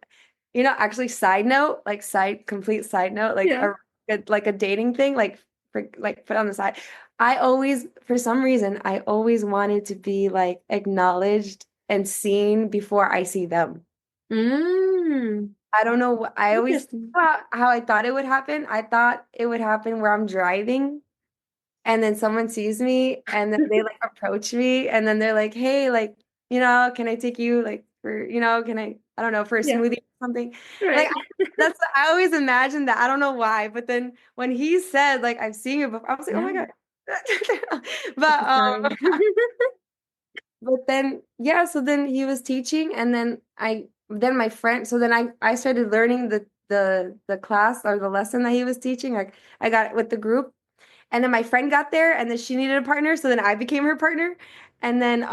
[SPEAKER 2] actually side note, like complete side note, like
[SPEAKER 1] Yeah.
[SPEAKER 2] a dating thing, like put on the side. For some reason, I always wanted to be like acknowledged and seen before I see them.
[SPEAKER 1] Mm.
[SPEAKER 2] I don't know. I always
[SPEAKER 1] Interesting.
[SPEAKER 2] thought how I thought it would happen. I thought it would happen where I'm driving and then someone sees me and then they like approach me and then they're like, hey, like, can I take you like can I don't know, for a
[SPEAKER 1] Yeah.
[SPEAKER 2] smoothie or something? Like
[SPEAKER 1] Right.
[SPEAKER 2] I always imagined that. I don't know why. But then when he said like I've seen you before, I was like, oh my
[SPEAKER 1] Yeah.
[SPEAKER 2] God.
[SPEAKER 1] It's
[SPEAKER 2] But
[SPEAKER 1] a sign.
[SPEAKER 2] but then yeah, so then he was teaching and then my friend, so then I started learning the class or the lesson that he was teaching. Like I got it with the group. And then my friend got there and then she needed a partner, so then I became her partner. And then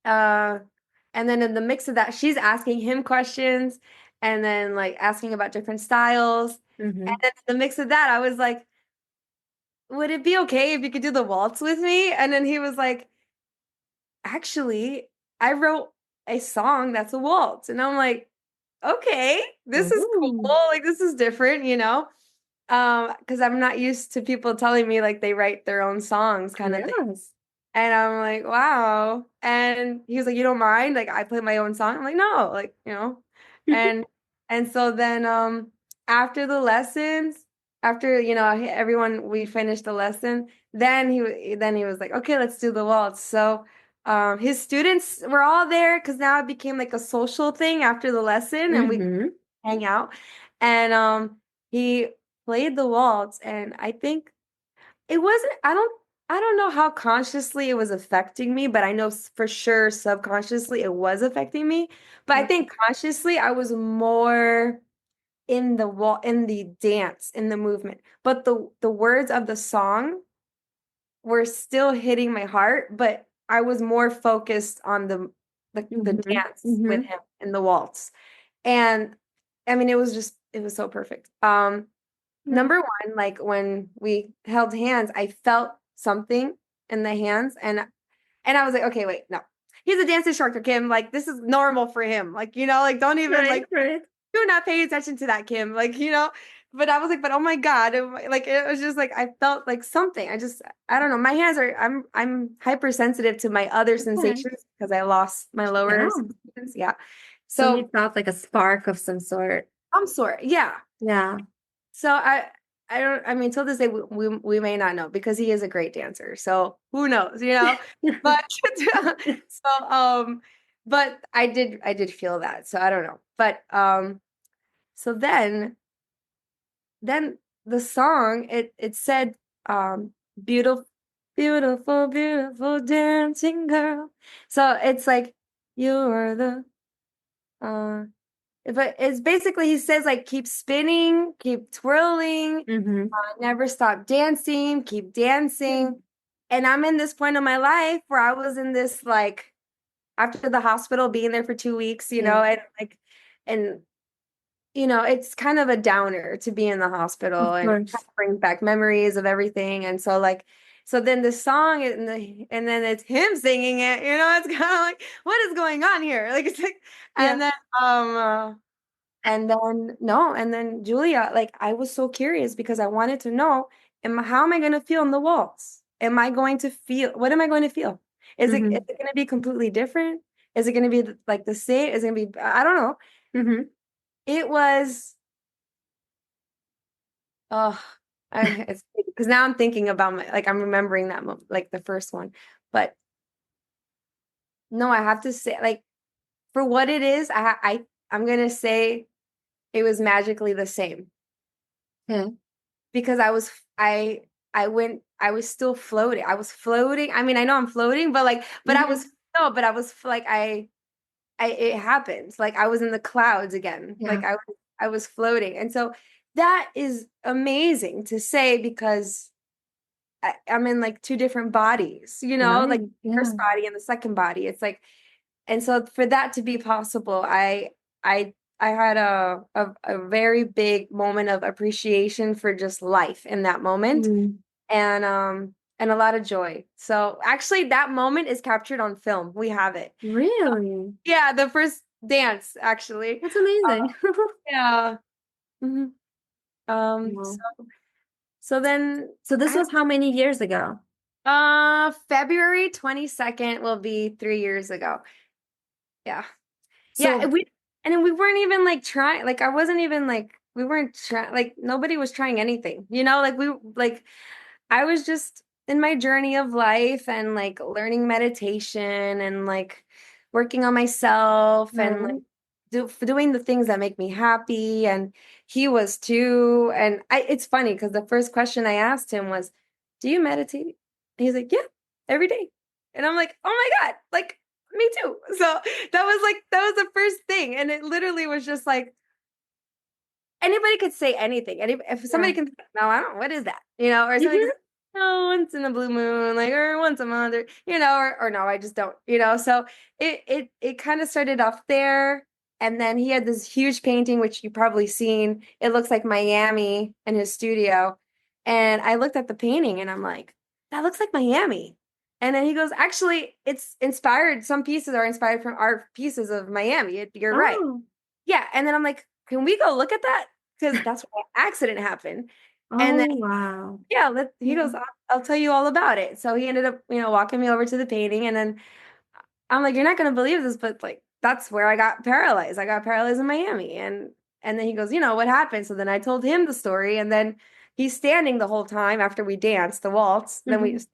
[SPEAKER 2] uh and then in the mix of that, she's asking him questions and then like asking about different styles. And
[SPEAKER 1] Hmm.
[SPEAKER 2] then in the mix of that, I was like, would it be okay if you could do the waltz with me? And then he was like, actually, I wrote a song that's a waltz. And I'm like, okay, this is
[SPEAKER 1] Ooh.
[SPEAKER 2] cool. Like this is different. Because I'm not used to people telling me like they write their own songs kind of thing.
[SPEAKER 1] Yes.
[SPEAKER 2] And I'm like, wow. And he was like, you don't mind? Like I play my own song. I'm like, no, like. And and so then after the lessons, after everyone we finished the lesson, then he was like, okay, let's do the waltz. So his students were all there because now it became like a social thing after the lesson and we
[SPEAKER 1] Hmm.
[SPEAKER 2] hang out. And he played the waltz and I think it wasn't I don't know how consciously it was affecting me, but I know for sure subconsciously it was affecting me. But I think consciously I was more in the dance, in the movement. But the words of the song were still hitting my heart, but I was more focused on the
[SPEAKER 1] Hmm.
[SPEAKER 2] dance with
[SPEAKER 1] Hmm.
[SPEAKER 2] him in the waltz. And I mean it was so perfect. Number one, like when we held hands, I felt something in the hands and I was like, okay, wait, no. He's a dance instructor, Kim. Like this is normal for him. Like, like don't even
[SPEAKER 1] Right,
[SPEAKER 2] like
[SPEAKER 1] right.
[SPEAKER 2] do not pay attention to that, Kim. Like. But I was like, but oh my God. Like it was just like I felt like something. I don't know. My hands are I'm hypersensitive to my other
[SPEAKER 1] Okay.
[SPEAKER 2] sensations because I lost my lower
[SPEAKER 1] Yeah.
[SPEAKER 2] sensations. Yeah.
[SPEAKER 1] So you
[SPEAKER 2] So
[SPEAKER 1] felt like a spark of some sort.
[SPEAKER 2] I'm sore. Yeah.
[SPEAKER 1] Yeah.
[SPEAKER 2] So I don't I mean till this day we may not know because he is a great dancer. So who knows? But so but I did feel that. So I don't know. But so then the song it said beautiful beautiful dancing girl. So it's like you're the but it's basically he says like keep spinning, keep twirling,
[SPEAKER 1] Mm-hmm.
[SPEAKER 2] never stop dancing, keep dancing. And I'm in this point of my life where I was in this like after the hospital being there for 2 weeks,
[SPEAKER 1] Yeah,
[SPEAKER 2] and like and it's kind of a downer to be in the hospital
[SPEAKER 1] of
[SPEAKER 2] and kind
[SPEAKER 1] course.
[SPEAKER 2] of brings back memories of everything. And so like so then the song and then it's him singing it, it's kind of like what is going on here? Like it's like
[SPEAKER 1] Yeah.
[SPEAKER 2] and then and then no, and then Julia, like I was so curious because I wanted to know, how am I going to feel in the waltz? Am I going to feel, what am I going to feel? Is
[SPEAKER 1] Mm-hmm.
[SPEAKER 2] it going to be completely different? Is it going to be like the same? Is it going to be, I don't know.
[SPEAKER 1] Mm-hmm.
[SPEAKER 2] It was, oh, it's because now I'm thinking about like I'm remembering that moment, like the first one. But no, I have to say, like for what it is, I'm going to say it was magically the same.
[SPEAKER 1] Okay.
[SPEAKER 2] Because I was still floating. I was floating. I mean, I know I'm floating, but like, but I
[SPEAKER 1] Mm-hmm.
[SPEAKER 2] was no, but I was like it happened. Like I was in the clouds again.
[SPEAKER 1] Yeah.
[SPEAKER 2] Like I was floating. And so that is amazing to say because I'm in like two different bodies, like
[SPEAKER 1] Right.
[SPEAKER 2] the
[SPEAKER 1] Yeah.
[SPEAKER 2] first body and the second body. It's like, and so for that to be possible, I had a very big moment of appreciation for just life in that moment
[SPEAKER 1] Mm.
[SPEAKER 2] and a lot of joy. So actually that moment is captured on film. We have it.
[SPEAKER 1] Really?
[SPEAKER 2] Yeah, the first dance actually.
[SPEAKER 1] That's amazing.
[SPEAKER 2] Yeah. Mhm.
[SPEAKER 1] Wow.
[SPEAKER 2] So then
[SPEAKER 1] So
[SPEAKER 2] I
[SPEAKER 1] this
[SPEAKER 2] have
[SPEAKER 1] was how many years ago?
[SPEAKER 2] February 22nd will be 3 years ago. Yeah. Yeah,
[SPEAKER 1] So,
[SPEAKER 2] we weren't even like trying, like I wasn't even like we weren't trying, like nobody was trying anything, like I was just in my journey of life and like learning meditation and like working on myself and like
[SPEAKER 1] right.
[SPEAKER 2] doing the things that make me happy. And he was too. And it's funny because the first question I asked him was, "Do you meditate?" And he's like, "Yeah, every day." And I'm like, "Oh my God, like me too." So that was the first thing. And it literally was just like, anybody could say anything. If
[SPEAKER 1] Yeah.
[SPEAKER 2] somebody can, no, I don't, what is that? Or somebody can say,
[SPEAKER 1] Hmm.
[SPEAKER 2] oh, once in a blue moon, like, or once a month, or, or no, I just don't, so it kind of started off there. And then he had this huge painting, which you've probably seen. It looks like Miami in his studio. And I looked at the painting and I'm like, that looks like Miami. And then he goes, actually, it's inspired. Some pieces are inspired from art pieces of Miami. You're right.
[SPEAKER 1] Oh.
[SPEAKER 2] Yeah. And then I'm like, can we go look at that? Because that's why the accident happened. And then,
[SPEAKER 1] Oh, wow.
[SPEAKER 2] yeah, he
[SPEAKER 1] Yeah.
[SPEAKER 2] goes, I'll tell you all about it. So he ended up, walking me over to the painting. And then I'm like, you're not going to believe this, but like, that's where I got paralyzed. I got paralyzed in Miami. And then he goes, what happened? So then I told him the story. And then he's standing the whole time after we danced the waltz. Then we were
[SPEAKER 1] Hmm.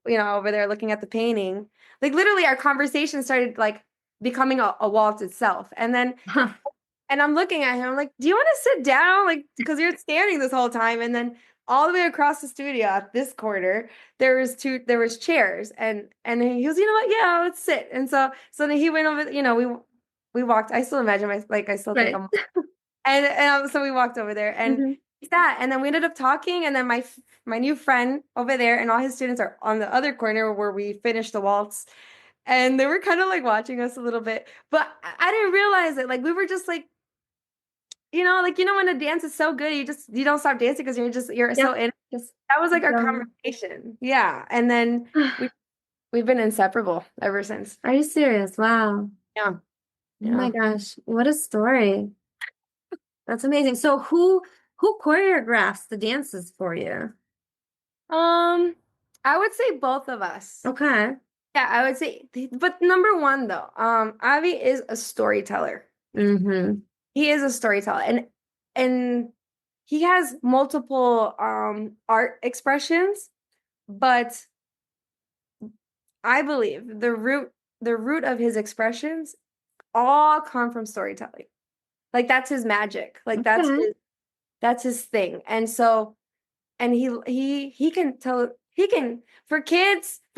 [SPEAKER 2] standing, over there looking at the painting. Like literally our conversation started like becoming a waltz itself. And I'm looking at him like, do you want to sit down? Like, because you're standing this whole time. And then all the way across the studio at this corner, there was chairs. And he goes, you know what? Yeah, let's sit. And so then he went over, we walked. I still imagine I still think
[SPEAKER 1] Right.
[SPEAKER 2] I'm, and so we walked over there and
[SPEAKER 1] Hmm.
[SPEAKER 2] he sat. And then we ended up talking. And then my new friend over there and all his students are on the other corner where we finished the waltz. And they were kind of like watching us a little bit, but I didn't realize it. Like we were just like, like when a dance is so good, you don't stop dancing because you're
[SPEAKER 1] Yeah.
[SPEAKER 2] so in.
[SPEAKER 1] Just
[SPEAKER 2] That was like
[SPEAKER 1] keep
[SPEAKER 2] our
[SPEAKER 1] going.
[SPEAKER 2] conversation. Yeah. And then we we've been inseparable ever since.
[SPEAKER 1] Are you serious? Wow.
[SPEAKER 2] Yeah.
[SPEAKER 1] Oh my
[SPEAKER 2] Yeah.
[SPEAKER 1] gosh. What a story. That's amazing. So who choreographs the dances for you?
[SPEAKER 2] Um, I would say both of us.
[SPEAKER 1] Okay.
[SPEAKER 2] Yeah, I would say, but number one though, Avi is a storyteller.
[SPEAKER 1] Mm-hmm.
[SPEAKER 2] He is a storyteller, and he has multiple art expressions, but I believe the root of his expressions all come from storytelling. Like that's his magic. Like
[SPEAKER 1] Okay.
[SPEAKER 2] that's his thing. And so and he can tell he can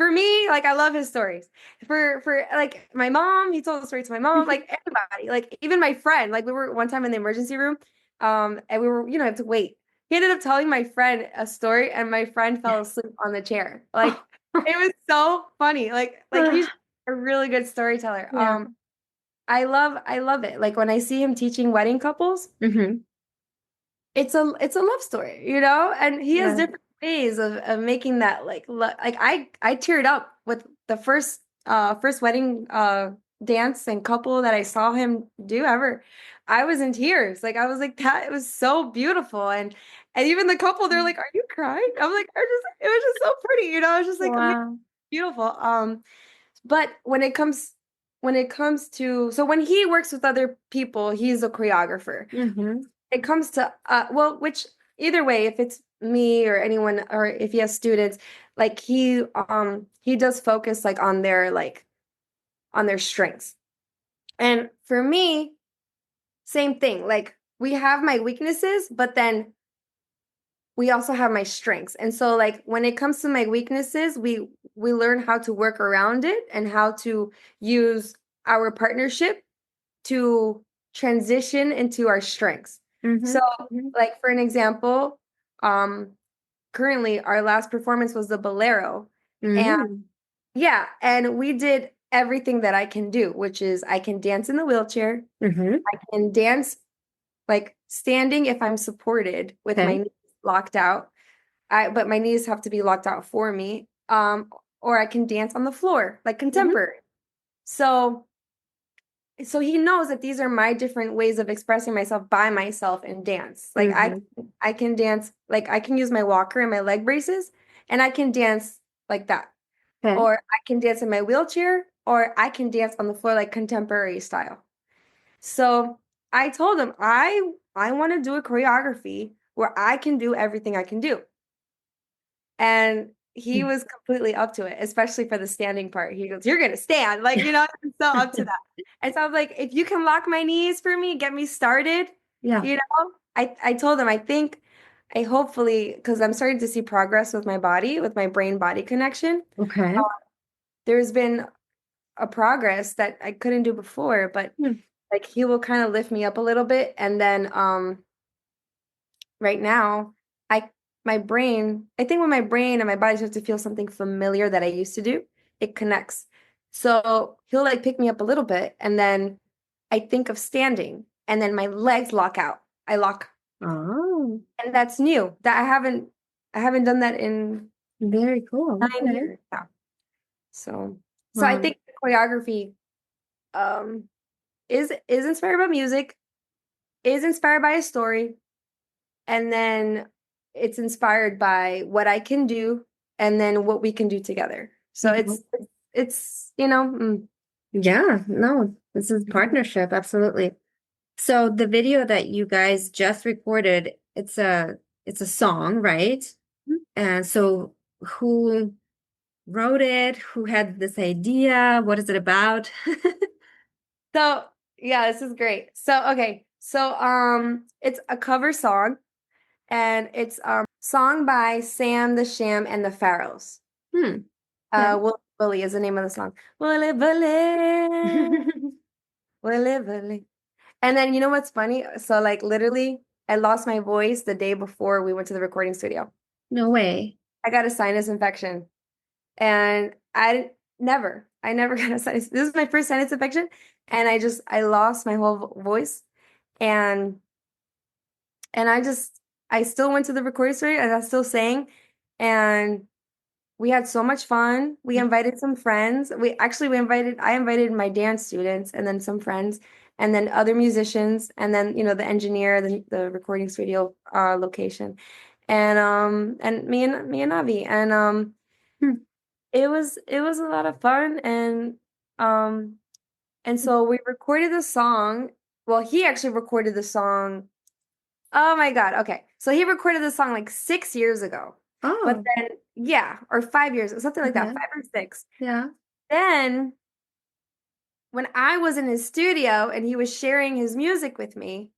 [SPEAKER 2] for me, like I love his stories. For like my mom, he told the story to my mom, like everybody, like even my friend. Like we were one time in the emergency room, and we were, have to wait. He ended up telling my friend a story, and my friend fell asleep on the chair. Like it was so funny. Like he's a really good storyteller.
[SPEAKER 1] Yeah.
[SPEAKER 2] I love it. Like when I see him teaching wedding couples,
[SPEAKER 1] Mm-hmm.
[SPEAKER 2] it's a love story, and he has
[SPEAKER 1] Yeah.
[SPEAKER 2] different ways of making that like I teared up with the first wedding dance and couple that I saw him do ever. I was in tears. Like I was like that it was so beautiful, and even the couple, they're like, "Are you crying?" I'm like, it was just so pretty, it was just like amazing,
[SPEAKER 1] Wow.
[SPEAKER 2] beautiful. But when it comes to, so when he works with other people, he's a choreographer.
[SPEAKER 1] Mm-hmm.
[SPEAKER 2] It comes to well, which either way, if it's me or anyone, or if he has students, like he does focus like on their strengths. And for me, same thing. Like we have my weaknesses, but then we also have my strengths. And so like when it comes to my weaknesses, we learn how to work around it and how to use our partnership to transition into our strengths.
[SPEAKER 1] Mm-hmm.
[SPEAKER 2] So,
[SPEAKER 1] Mm-hmm.
[SPEAKER 2] like for an example, um, currently our last performance was the Bolero. And
[SPEAKER 1] Mm-hmm.
[SPEAKER 2] yeah, and we did everything that I can do, which is I can dance in the wheelchair,
[SPEAKER 1] Mm-hmm.
[SPEAKER 2] I can dance like standing if I'm supported with my
[SPEAKER 1] Okay.
[SPEAKER 2] knees locked out. But my knees have to be locked out for me. Or I can dance on the floor, like
[SPEAKER 1] Mm-hmm.
[SPEAKER 2] contemporary. So he knows that these are my different ways of expressing myself by myself in dance. Like I
[SPEAKER 1] Mm-hmm.
[SPEAKER 2] I can dance, like I can use my walker and my leg braces, and I can dance like that.
[SPEAKER 1] Okay.
[SPEAKER 2] Or I can dance in my wheelchair, or I can dance on the floor like contemporary style. So I told him I want to do a choreography where I can do everything I can do. And he was completely up to it, especially for the standing part. He goes, "You're gonna stand," like I'm so up to that. And so I was like, "If you can lock my knees for me, get me started."
[SPEAKER 1] Yeah.
[SPEAKER 2] You know, I told him I hopefully, because I'm starting to see progress with my body, with my brain body connection.
[SPEAKER 1] Okay.
[SPEAKER 2] Uh, there's been a progress that I couldn't do before, but
[SPEAKER 1] Hmm.
[SPEAKER 2] like he will kind of lift me up a little bit, and then right now I my brain, I think when my brain and my body start to feel something familiar that I used to do, it connects. So he'll like pick me up a little bit, and then I think of standing, and then my legs lock out. I lock,
[SPEAKER 1] Oh,
[SPEAKER 2] and that's new. That I haven't done that in
[SPEAKER 1] very cool.
[SPEAKER 2] 9 years now. So I
[SPEAKER 1] Wow.
[SPEAKER 2] think the choreography um is inspired by music, is inspired by a story, and then it's inspired by what I can do and then what we can do together. So
[SPEAKER 1] Mhm.
[SPEAKER 2] it's
[SPEAKER 1] Yeah, no, this is partnership, absolutely. So the video that you guys just recorded, it's a song, right? And so who wrote it? Who had this idea? What is it about?
[SPEAKER 2] so yeah, this is great. So okay, so it's a cover song, and it's song by Sam the Sham and the Pharaohs.
[SPEAKER 1] Hmm. Okay.
[SPEAKER 2] Willie is the name of the song. Willie Willie, Willie Willie. And then you know what's funny? So like literally, I lost my voice the day before we went to the recording studio.
[SPEAKER 1] No way.
[SPEAKER 2] I got a sinus infection, and I never got a sinus. This is my first sinus infection, and I lost my whole voice, and I still went to the recording studio and I still sang, and we had so much fun. We invited some friends. I invited my dance students and then some friends and then other musicians and then, the engineer, the recording studio location. And me and Avi. And
[SPEAKER 1] Hmm.
[SPEAKER 2] it was a lot of fun, and so we recorded the song. Well, he actually recorded the song. Oh my God. Okay. So he recorded the song like 6 years ago. But
[SPEAKER 1] Oh,
[SPEAKER 2] then, yeah, or 5 years, something like that,
[SPEAKER 1] okay.
[SPEAKER 2] 5 or 6.
[SPEAKER 1] Yeah.
[SPEAKER 2] Then when I was in his studio and he was sharing his music with me,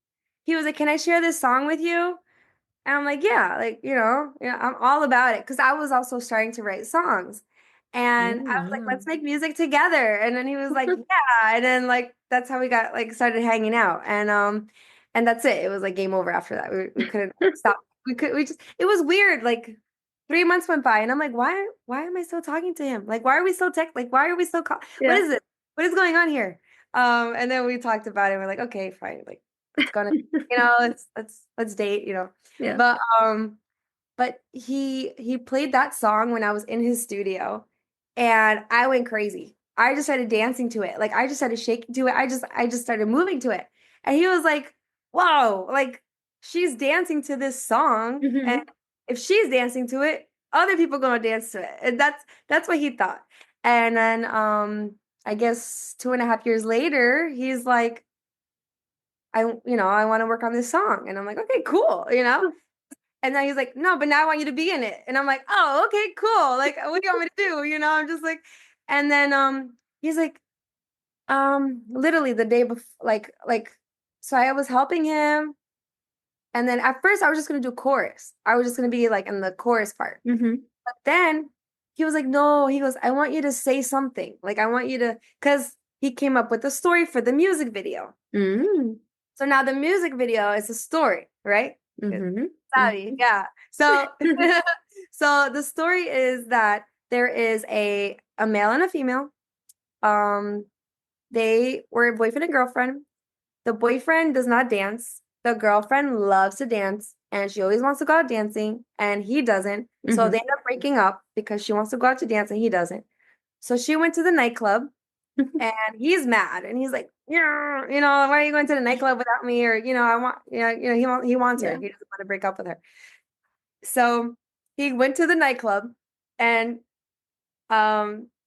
[SPEAKER 2] he was like, "Can I share this song with you?" And I'm like, "Yeah, like, I'm all about it." Because I was also starting to write songs. And I
[SPEAKER 1] Oh,
[SPEAKER 2] was like,
[SPEAKER 1] wow.
[SPEAKER 2] let's make music together. And then he was like, yeah. And then like that's how we got like started hanging out. And that's it. It was like game over after that. We couldn't stop. We just it was weird. Like 3 months went by and I'm like, why am I still talking to him? Like why are we still like why are we still what
[SPEAKER 1] Yeah.
[SPEAKER 2] is it? What is going on here? And then we talked about it. And we're like, okay, fine. Like it's gonna, let's date,
[SPEAKER 1] Yeah.
[SPEAKER 2] But he played that song when I was in his studio and I went crazy. I just started dancing to it. Like I just started shaking to it. I just started moving to it. And he was like, "Whoa, like she's dancing to this song and
[SPEAKER 1] Hmm.
[SPEAKER 2] if she's dancing to it, other people going to dance to it." And that's what he thought. And then I guess 2.5 years later, he's like, I want to work on this song. And I'm like, okay, cool. And then he's like, no, but now I want you to be in it. And I'm like, oh, okay, cool. Like, what do you want me to do? I'm just like, and then he's like, literally the day before, so I was helping him. And then at first I was just gonna do chorus. I was just gonna be like in the chorus part.
[SPEAKER 1] Hmm.
[SPEAKER 2] But then he was like, no, he goes, I want you to say something. Like I want you to, because he came up with a story for the music video.
[SPEAKER 1] Mm.
[SPEAKER 2] So now the music video is a story, right?
[SPEAKER 1] Hmm.
[SPEAKER 2] Savvy, yeah. So so the story is that there is a male and a female. Um, they were boyfriend and girlfriend. The boyfriend does not dance. The girlfriend loves to dance and she always wants to go out dancing and he doesn't. So
[SPEAKER 1] Hmm.
[SPEAKER 2] they end up breaking up because she wants to go out to dance and he doesn't. So she went to the nightclub and he's mad and he's like, yeah, why are you going to the nightclub without me? Or, I want, he wants her.
[SPEAKER 1] Yeah.
[SPEAKER 2] He doesn't want to break up with her. So he went to the nightclub and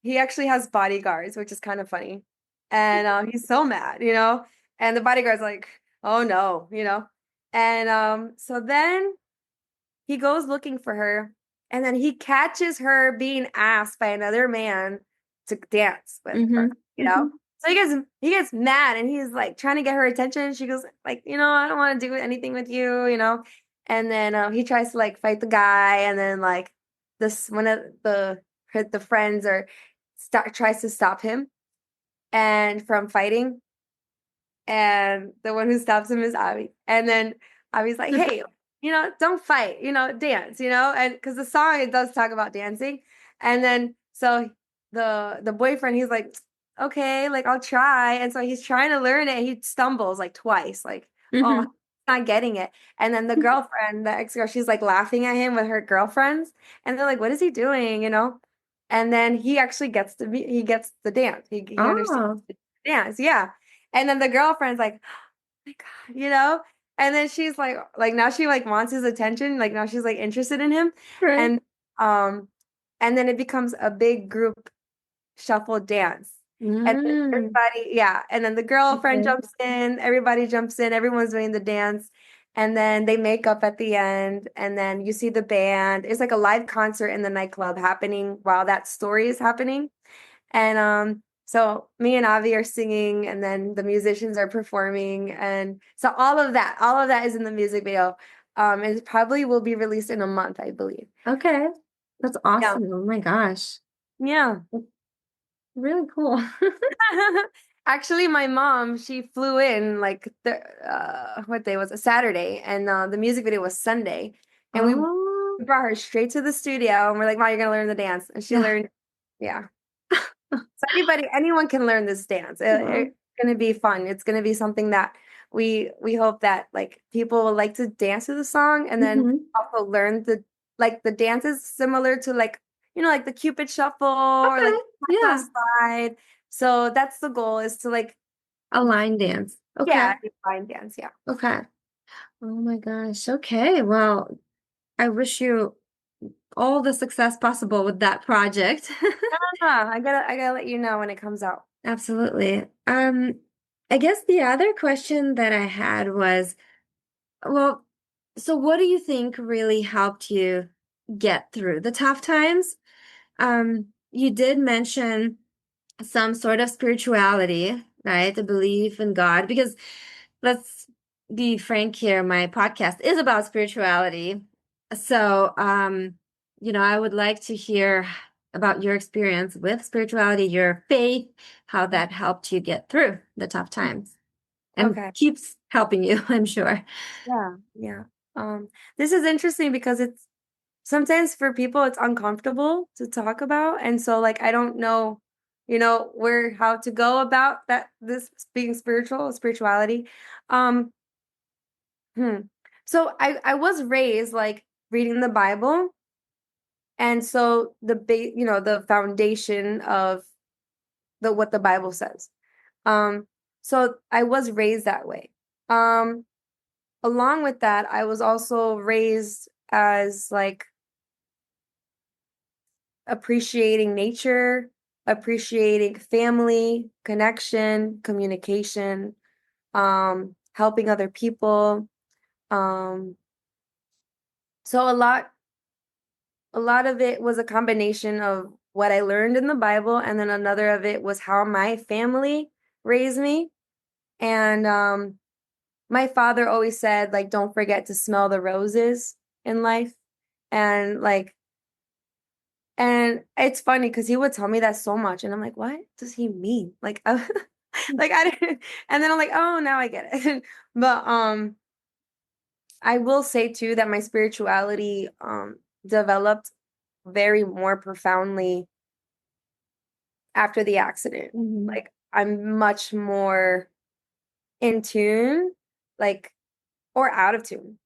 [SPEAKER 2] he actually has bodyguards, which is kind of funny. And he's so mad. And the bodyguard's like, oh no. And so then he goes looking for her, and then he catches her being asked by another man to dance with her,
[SPEAKER 1] Hmm.
[SPEAKER 2] you know? So he gets mad and he's like trying to get her attention. She goes like, I don't want to do anything with you. And then he tries to like fight the guy, and then like this one of the friends or tries to stop him and from fighting, and the one who stops him is Abby. And then Abby's like, "Hey, don't fight, dance, and because the song it does talk about dancing." And then so the boyfriend he's like, "Okay, like I'll try." And so he's trying to learn it. And he stumbles like twice, like, "Oh,
[SPEAKER 1] Hmm.
[SPEAKER 2] not getting it." And then the girlfriend, the ex-girl, she's like laughing at him with her girlfriends, and they're like, "What is he doing?" And then he actually he gets the dance. He understands
[SPEAKER 1] Oh,
[SPEAKER 2] the dance, yeah. And then the girlfriend's like, my God. And then she's like now she like wants his attention. Like now she's like interested in him.
[SPEAKER 1] right.
[SPEAKER 2] And um and then it becomes a big group shuffle dance. And then
[SPEAKER 1] Mm.
[SPEAKER 2] everybody, yeah. And then the girlfriend
[SPEAKER 1] Okay.
[SPEAKER 2] jumps in, everybody jumps in, everyone's doing the dance. And then they make up at the end, and then you see the band. It's like a live concert in the nightclub happening while that story is happening. And so me and Avi are singing, and then the musicians are performing, and so all of that is in the music video. It probably will be released in a month, I believe.
[SPEAKER 1] Okay. That's
[SPEAKER 2] Yeah,
[SPEAKER 1] awesome. Oh my gosh.
[SPEAKER 2] yeah.
[SPEAKER 1] Really cool.
[SPEAKER 2] Actually, my mom, she flew in like what day was it? Saturday, and the music video was Sunday, and we
[SPEAKER 1] Oh,
[SPEAKER 2] brought her straight to the studio, and we're like, "Mom, you're gonna learn the dance," and she
[SPEAKER 1] yeah.
[SPEAKER 2] learned. Yeah. So anyone can learn this dance.
[SPEAKER 1] Wow.
[SPEAKER 2] It's gonna be fun. It's gonna be something that we hope that like people will like to dance to the song, and then
[SPEAKER 1] Hmm.
[SPEAKER 2] also learn the dance is similar to like like the Cupid Shuffle or like
[SPEAKER 1] Okay. Yeah.
[SPEAKER 2] slide. So that's the goal is to like
[SPEAKER 1] A line dance. Okay.
[SPEAKER 2] yeah, define dance. Yeah.
[SPEAKER 1] Okay. Oh my gosh. Okay. Well, I wish you all the success possible with that project.
[SPEAKER 2] I gotta let you know when it comes out.
[SPEAKER 1] Absolutely. I guess the other question that I had was, well, so what do you think really helped you get through the tough times? You did mention some sort of spirituality, right? A belief in God, because let's be frank here, my podcast is about spirituality. So, I would like to hear
[SPEAKER 3] about your experience with spirituality, your faith, how that helped you get through the tough times and
[SPEAKER 2] Okay.
[SPEAKER 3] keeps helping you, I'm sure.
[SPEAKER 2] Yeah. Yeah. This is interesting because it's sometimes for people it's uncomfortable to talk about. And so like I don't know, where how to go about that this being spirituality. Um, hmm. So I was raised like reading the Bible. And so the foundation of the what the Bible says. Um, so I was raised that way. Um, Along with that, I was also raised as like appreciating nature, appreciating family, connection, communication, helping other people. Um, so a lot of it was a combination of what I learned in the Bible, and then another of it was how my family raised me. And my father always said, like, don't forget to smell the roses in life. And like, and it's funny because he would tell me that so much, and I'm like, what does he mean? Like, like I didn't, and then I'm like, oh, now I get it. But I will say too that my spirituality developed very more profoundly after the accident.
[SPEAKER 3] Mhm.
[SPEAKER 2] Like I'm much more in tune, like or out of tune.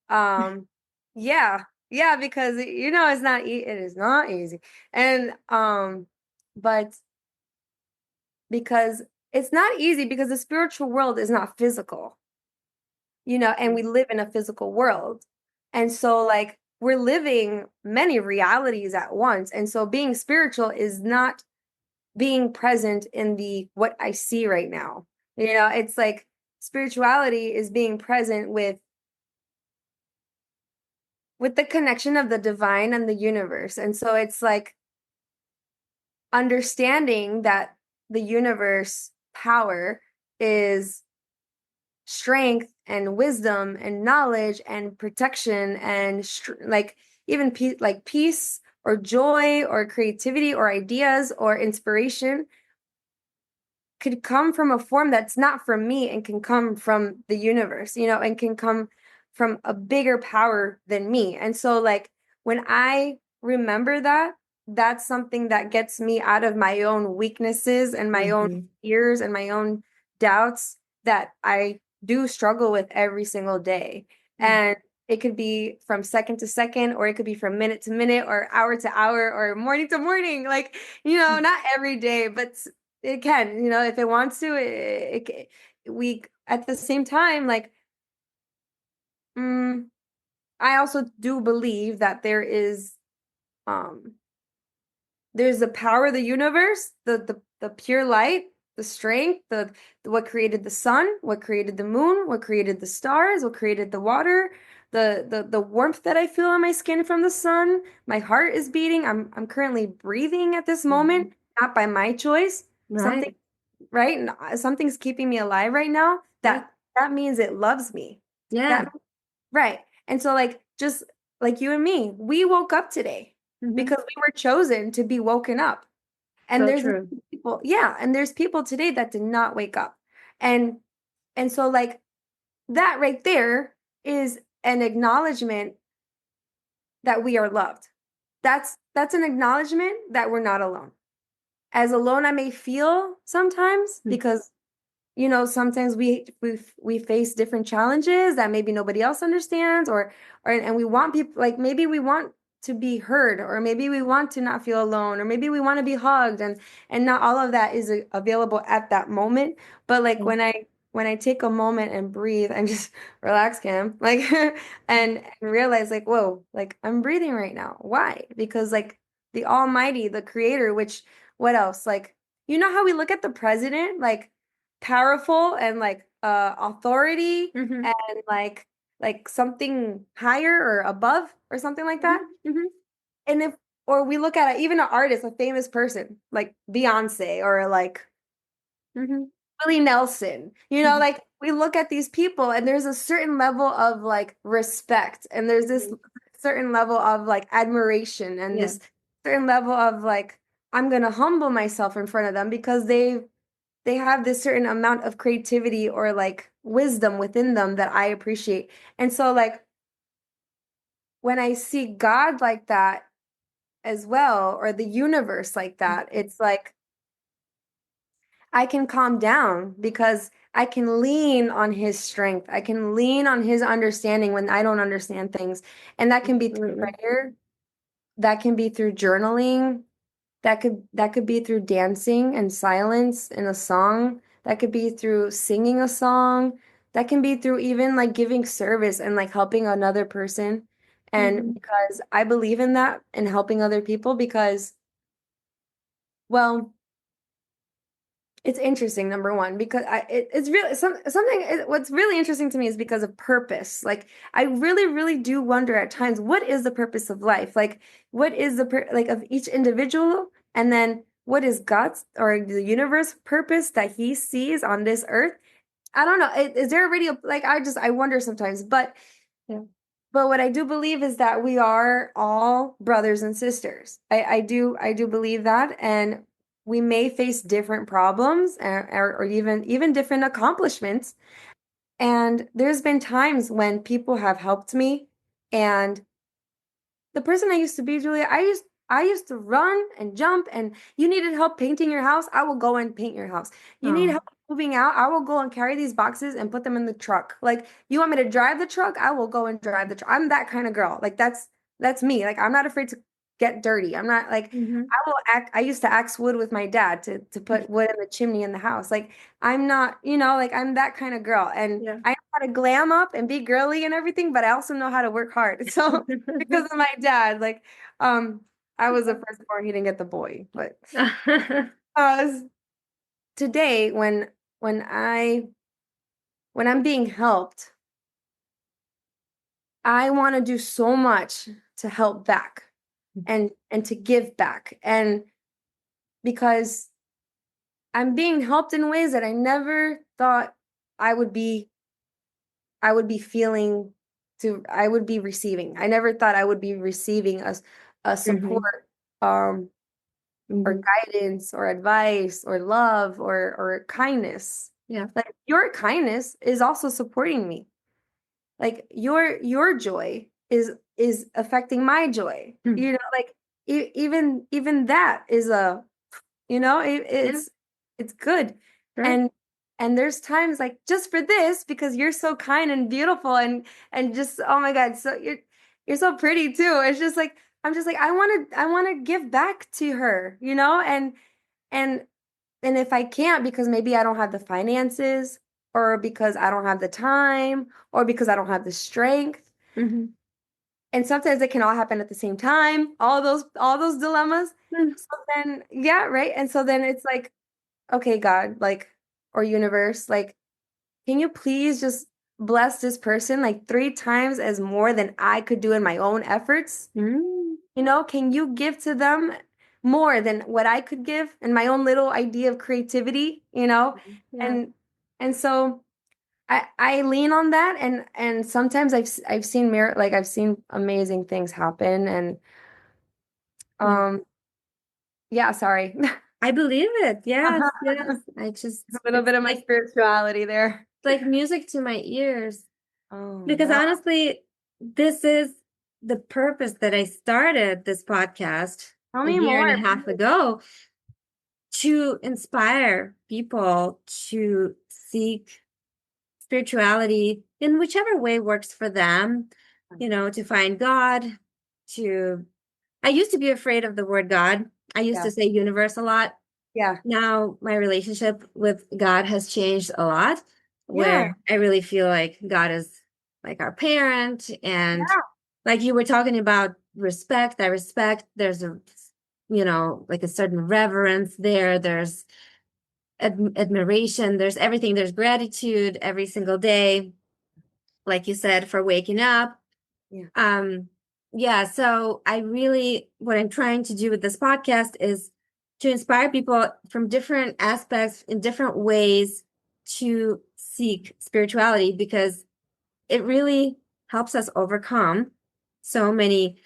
[SPEAKER 2] Um, yeah, yeah, because it is not easy. And but because it's not easy because the spiritual world is not physical, and we live in a physical world. And so like we're living many realities at once. And so being spiritual is not being present in the what I see right now. It's like spirituality is being present with the connection of the divine and the universe. And so it's like understanding that the universe power is strength and wisdom and knowledge and protection and like even peace or joy or creativity or ideas or inspiration could come from a form that's not from me and can come from the universe, and can come from a bigger power than me. And so, like, when I remember that, that's something that gets me out of my own weaknesses and my own
[SPEAKER 3] Mhm.
[SPEAKER 2] fears and my own doubts that I do struggle with every single day. And it could be from second to second, or it could be from minute to minute, or hour to hour, or morning to morning. Like, not every day, but it can, if it wants to, we at the same time, like, mm, I also do believe that um, there's the power of the universe, the pure light, the strength, the what created the sun, what created the moon, what created the stars, what created the water, the warmth that I feel on my skin from the sun. My heart is beating. I'm currently breathing at this
[SPEAKER 3] Mhm.
[SPEAKER 2] moment, not by my choice. Something
[SPEAKER 3] Right.
[SPEAKER 2] right? And something's keeping me alive right now.
[SPEAKER 3] Yeah.
[SPEAKER 2] That means it loves me.
[SPEAKER 3] Yeah.
[SPEAKER 2] That right. And so like just like you and me, we woke up today
[SPEAKER 3] Mhm.
[SPEAKER 2] because we were chosen to be woken up. And
[SPEAKER 3] So
[SPEAKER 2] there's
[SPEAKER 3] true.
[SPEAKER 2] people, yeah, and there's people today that did not wake up. And and so like that right there is an acknowledgement that we are loved. That's an acknowledgement that we're not alone. As alone I may feel sometimes because sometimes we face different challenges that maybe nobody else understands, or and we want people, like maybe we want to be heard, or maybe we want to not feel alone, or maybe we want to be hugged, and not all of that is available at that moment. But like
[SPEAKER 3] Mhm.
[SPEAKER 2] when I take a moment and breathe and just relax, Cam, like and realize like, whoa, like I'm breathing right now. Why? Because like the Almighty, the Creator, which what else? Like, how we look at the president, like powerful and like authority
[SPEAKER 3] Mhm.
[SPEAKER 2] and like something higher or above or something like
[SPEAKER 3] Mhm.
[SPEAKER 2] that.
[SPEAKER 3] Mhm.
[SPEAKER 2] And if or we look at it, even an artist, a famous person like Beyonce or like
[SPEAKER 3] Mhm.
[SPEAKER 2] Willie Nelson,
[SPEAKER 3] Mhm.
[SPEAKER 2] like we look at these people and there's a certain level of like respect and there's this
[SPEAKER 3] Mhm.
[SPEAKER 2] certain level of like admiration and
[SPEAKER 3] Yeah.
[SPEAKER 2] this certain level of like, I'm gonna humble myself in front of them because they have this certain amount of creativity or like wisdom within them that I appreciate. And so like when I see God like that as well, or the universe like that, it's like I can calm down because I can lean on his strength. I can lean on his understanding when I don't understand things. And that can be through
[SPEAKER 3] Absolutely.
[SPEAKER 2] prayer, that can be through journaling, that could be through dancing and silence in a song, that could be through singing a song, that can be through even like giving service and like helping another person. And
[SPEAKER 3] Mhm.
[SPEAKER 2] because I believe in that and helping other people because, well, it's interesting, number one, because it's really what's really interesting to me is because of purpose. Like, I really, really do wonder at times, what is the purpose of life? Like, what is like of each individual? And then what is God's or the universe purpose that he sees on this earth? I don't know. Is there already like, I wonder sometimes,
[SPEAKER 3] Yeah.
[SPEAKER 2] but what I do believe is that we are all brothers and sisters. I do believe that, and we may face different problems or even different accomplishments. And there's been times when people have helped me, and the person I used to be, Julia, I used to run and jump, and you needed help painting your house, I will go and paint your house. You need
[SPEAKER 3] Oh.
[SPEAKER 2] help moving out, I will go and carry these boxes and put them in the truck. Like, you want me to drive the truck, I will go and drive the truck. I'm that kind of girl. Like, that's me. Like, I'm not afraid to get dirty. I'm not like
[SPEAKER 3] Mhm.
[SPEAKER 2] I used to axe wood with my dad to put wood in the chimney in the house. Like, I'm not, like I'm that kind of girl. And
[SPEAKER 3] Yeah.
[SPEAKER 2] I know how to glam up and be girly and everything, but I also know how to work hard. So because of my dad. Like, I was the firstborn, he didn't get the boy. But uh today when I when I'm being helped, I want to do so much to help back and to give back. And because I'm being helped in ways that I never thought I would be I would be feeling I would be receiving. I never thought I would be receiving a
[SPEAKER 3] Mhm.
[SPEAKER 2] support or
[SPEAKER 3] Mhm.
[SPEAKER 2] guidance or advice or love or kindness.
[SPEAKER 3] Yeah.
[SPEAKER 2] Like, your kindness is also supporting me. Like, your joy is affecting my joy.
[SPEAKER 3] Hmm.
[SPEAKER 2] Like, even that is
[SPEAKER 3] Yeah.
[SPEAKER 2] it's good.
[SPEAKER 3] Right.
[SPEAKER 2] And there's times like, just for this, because you're so kind and beautiful and just, oh my God, so you're so pretty too. It's just like, I'm just like, I want to give back to her, and and if I can't, because maybe I don't have the finances, or because I don't have the time, or because I don't have the strength.
[SPEAKER 3] Mhm.
[SPEAKER 2] And sometimes it can all happen at the same time, all those dilemmas.
[SPEAKER 3] Mm.
[SPEAKER 2] So then, yeah, right. And so then it's like, okay, God, like, or universe, like, can you please just bless this person like three times as more than I could do in my own efforts?
[SPEAKER 3] Mm.
[SPEAKER 2] Can you give to them more than what I could give in my own little idea of creativity?
[SPEAKER 3] Yeah.
[SPEAKER 2] And so I lean on that, and sometimes I've seen like I've seen amazing things happen. And
[SPEAKER 3] Yeah.
[SPEAKER 2] um yeah, sorry.
[SPEAKER 3] I believe it. Yes.
[SPEAKER 2] A
[SPEAKER 3] Yes. I just,
[SPEAKER 2] little
[SPEAKER 3] it's
[SPEAKER 2] bit of my spirituality there.
[SPEAKER 3] like music to my ears.
[SPEAKER 2] Oh,
[SPEAKER 3] Because
[SPEAKER 2] wow.
[SPEAKER 3] honestly, this is the purpose that I started this podcast
[SPEAKER 2] Tell
[SPEAKER 3] a
[SPEAKER 2] me
[SPEAKER 3] year and a
[SPEAKER 2] more,
[SPEAKER 3] half
[SPEAKER 2] please.
[SPEAKER 3] ago, to inspire people to seek spirituality in whichever way works for them, to find God, to I used to be afraid of the word God. I used
[SPEAKER 2] Yeah.
[SPEAKER 3] to say universe a lot.
[SPEAKER 2] Yeah.
[SPEAKER 3] Now my relationship with God has changed a lot,
[SPEAKER 2] Yeah.
[SPEAKER 3] where I really feel like God is like our parent. And
[SPEAKER 2] Yeah.
[SPEAKER 3] like you were talking about respect, I respect. There's like a certain reverence there. There's admiration. There's everything. There's gratitude every single day, like you said, for waking up.
[SPEAKER 2] Yeah.
[SPEAKER 3] Um, yeah, so what I'm trying to do with this podcast is to inspire people from different aspects in different ways to seek spirituality, because it really helps us overcome so many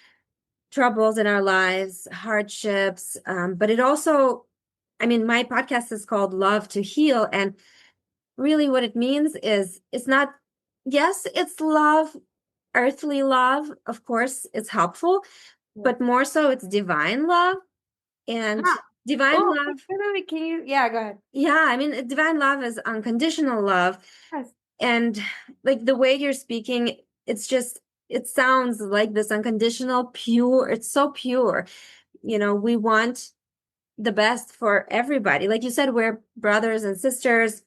[SPEAKER 3] troubles in our lives, hardships, but it also, I mean, my podcast is called Love to Heal, and really what it means is it's not, yes, it's love, earthly love, of course, it's helpful, but more so it's divine love. And
[SPEAKER 2] Huh.
[SPEAKER 3] divine
[SPEAKER 2] Oh,
[SPEAKER 3] love,
[SPEAKER 2] can you? Yeah, go ahead.
[SPEAKER 3] yeah, I mean, divine love is unconditional love.
[SPEAKER 2] Yes.
[SPEAKER 3] And like the way you're speaking, it's just, it sounds like this unconditional, pure, it's so pure. You know, we want the best for everybody. Like you said, we're brothers and sisters,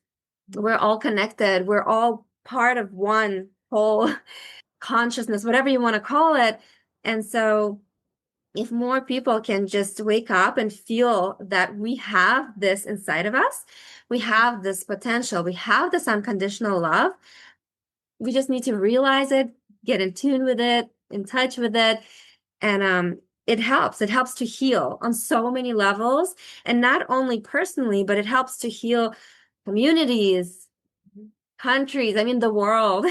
[SPEAKER 3] we're all connected, we're all part of one whole consciousness, whatever you want to call it. And so, if more people can just wake up and feel that we have this inside of us, we have this potential, we have this unconditional love, we just need to realize it, get in tune with it, in touch with it. And it helps. It helps to heal on so many levels. And not only personally, but it helps to heal communities, countries, I mean, the world.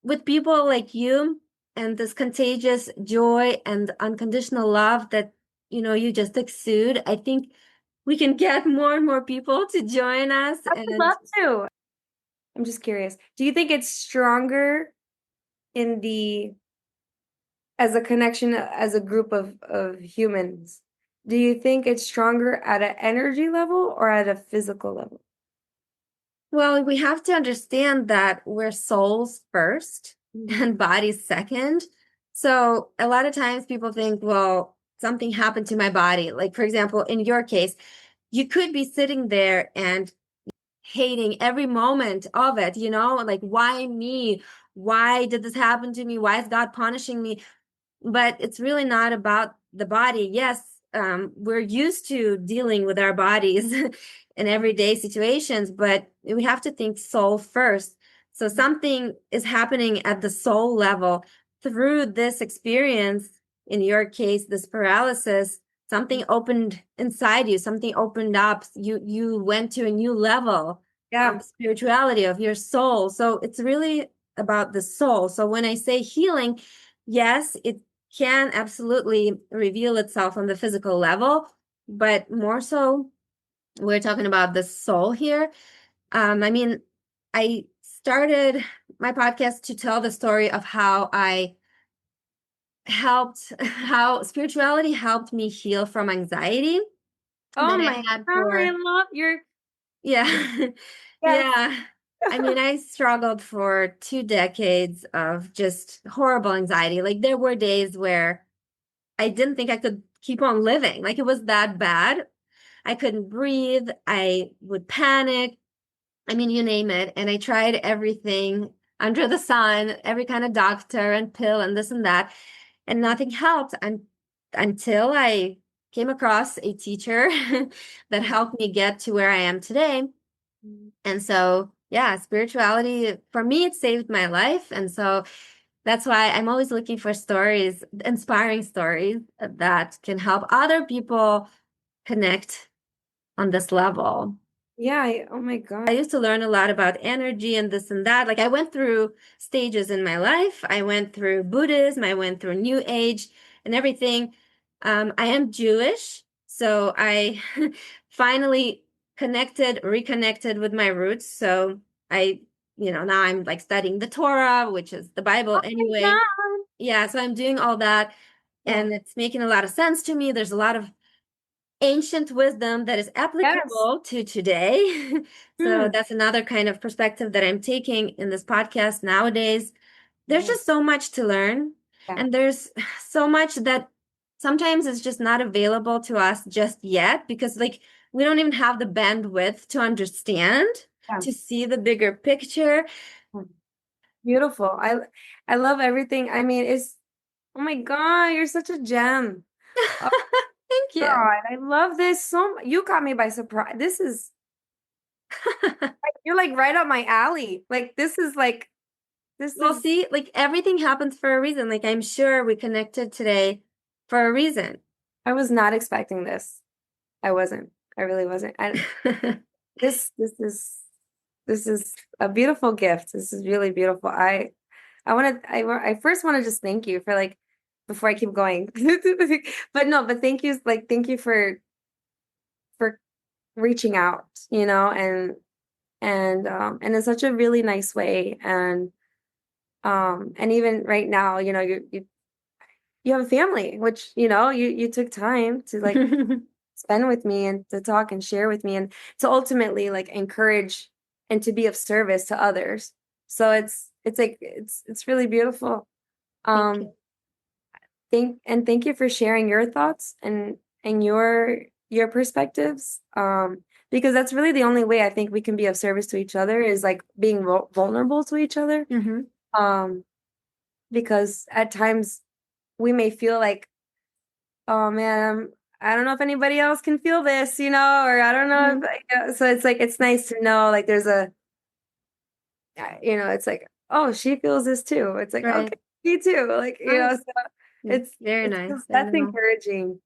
[SPEAKER 3] With people like you and this contagious joy and unconditional love that, you just exude, I think we can get more and more people to join us.
[SPEAKER 2] I would
[SPEAKER 3] And
[SPEAKER 2] love to. I'm just curious. Do you think it's stronger in the as a connection as a group of humans? Do you think it's stronger at an energy level or at a physical level?
[SPEAKER 3] well, we have to understand that we're souls first and bodies second. So a lot of times people think, well, something happened to my body. Like, for example, in your case, you could be sitting there and hating every moment of it, like, why me? Why did this happen to me? Why is God punishing me? But it's really not about the body. Yes, we're used to dealing with our bodies in everyday situations, but we have to think soul first. So something is happening at the soul level through this experience. In your case, this paralysis, something opened inside you, something opened up. You went to a new level
[SPEAKER 2] Yeah.
[SPEAKER 3] of spirituality, of your soul. So it's really about the soul. So when I say healing, yes, it can absolutely reveal itself on the physical level, but more so, we're talking about the soul here. I mean, I started my podcast to tell the story of how how spirituality helped me heal from anxiety
[SPEAKER 2] Oh
[SPEAKER 3] that
[SPEAKER 2] my
[SPEAKER 3] I had
[SPEAKER 2] God, I
[SPEAKER 3] for,
[SPEAKER 2] love your
[SPEAKER 3] yeah,
[SPEAKER 2] yes.
[SPEAKER 3] yeah. I mean, I struggled for 2 decades of just horrible anxiety. Like, there were days where I didn't think I could keep on living. Like, it was that bad. I couldn't breathe. I would panic. I mean, you name it. And I tried everything under the sun, every kind of doctor and pill and this and that. And nothing helped until I came across a teacher that helped me get to where I am today. And so, yeah, spirituality for me, it saved my life. And so that's why I'm always looking for stories, inspiring stories that can help other people connect on this level.
[SPEAKER 2] Yeah, oh my
[SPEAKER 3] I
[SPEAKER 2] God.
[SPEAKER 3] used to learn a lot about energy and this and that. Like, I went through stages in my life. I went through Buddhism, I went through New Age and everything. I am Jewish, so I finally reconnected with my roots. So now I'm like studying the Torah, which is the Bible
[SPEAKER 2] Oh my
[SPEAKER 3] anyway.
[SPEAKER 2] God.
[SPEAKER 3] Yeah, so I'm doing all that,
[SPEAKER 2] Yeah.
[SPEAKER 3] and it's making a lot of sense to me. There's a lot of ancient wisdom that is
[SPEAKER 2] Yes.
[SPEAKER 3] applicable to today. So
[SPEAKER 2] Hmm.
[SPEAKER 3] that's another kind of perspective that I'm taking in this podcast nowadays. There's
[SPEAKER 2] Yeah.
[SPEAKER 3] just so much to learn,
[SPEAKER 2] Yeah.
[SPEAKER 3] and there's so much that sometimes is just not available to us just yet, because like we don't even have the bandwidth to understand,
[SPEAKER 2] Yeah.
[SPEAKER 3] to see the bigger picture.
[SPEAKER 2] Beautiful. I love everything. I mean, it's oh my God, you're such a gem. Oh
[SPEAKER 3] Thank you.
[SPEAKER 2] God, I love this so much. You caught me by surprise. This is you're like right up my alley. Like this
[SPEAKER 3] Well,
[SPEAKER 2] is
[SPEAKER 3] see, like everything happens for a reason. Like, I'm sure we connected today for a reason.
[SPEAKER 2] I was not expecting this. I wasn't. I really wasn't. And this is a beautiful gift. This is really beautiful. I first want to just thank you for like before I keep going. But thank you for reaching out, and in such a really nice way. And even right now, you have a family, which, you took time to like spend with me and to talk and share with me and to ultimately like encourage and to be of service to others. So it's really beautiful.
[SPEAKER 3] Thank
[SPEAKER 2] Um
[SPEAKER 3] you.
[SPEAKER 2] thank you for sharing your thoughts and your perspectives. Because that's really the only way I think we can be of service to each other is like being vulnerable to each other.
[SPEAKER 3] Mm-hmm.
[SPEAKER 2] Um because at times we may feel like, oh man, I don't know if anybody else can feel this, or I don't know
[SPEAKER 3] Mm-hmm.
[SPEAKER 2] if, so it's like, it's nice to know, like, it's like, oh, she feels this too. It's like,
[SPEAKER 3] Right.
[SPEAKER 2] okay, me too. Like,
[SPEAKER 3] Nice.
[SPEAKER 2] so it's,
[SPEAKER 3] Very
[SPEAKER 2] it's,
[SPEAKER 3] nice. I
[SPEAKER 2] that's
[SPEAKER 3] know.
[SPEAKER 2] encouraging.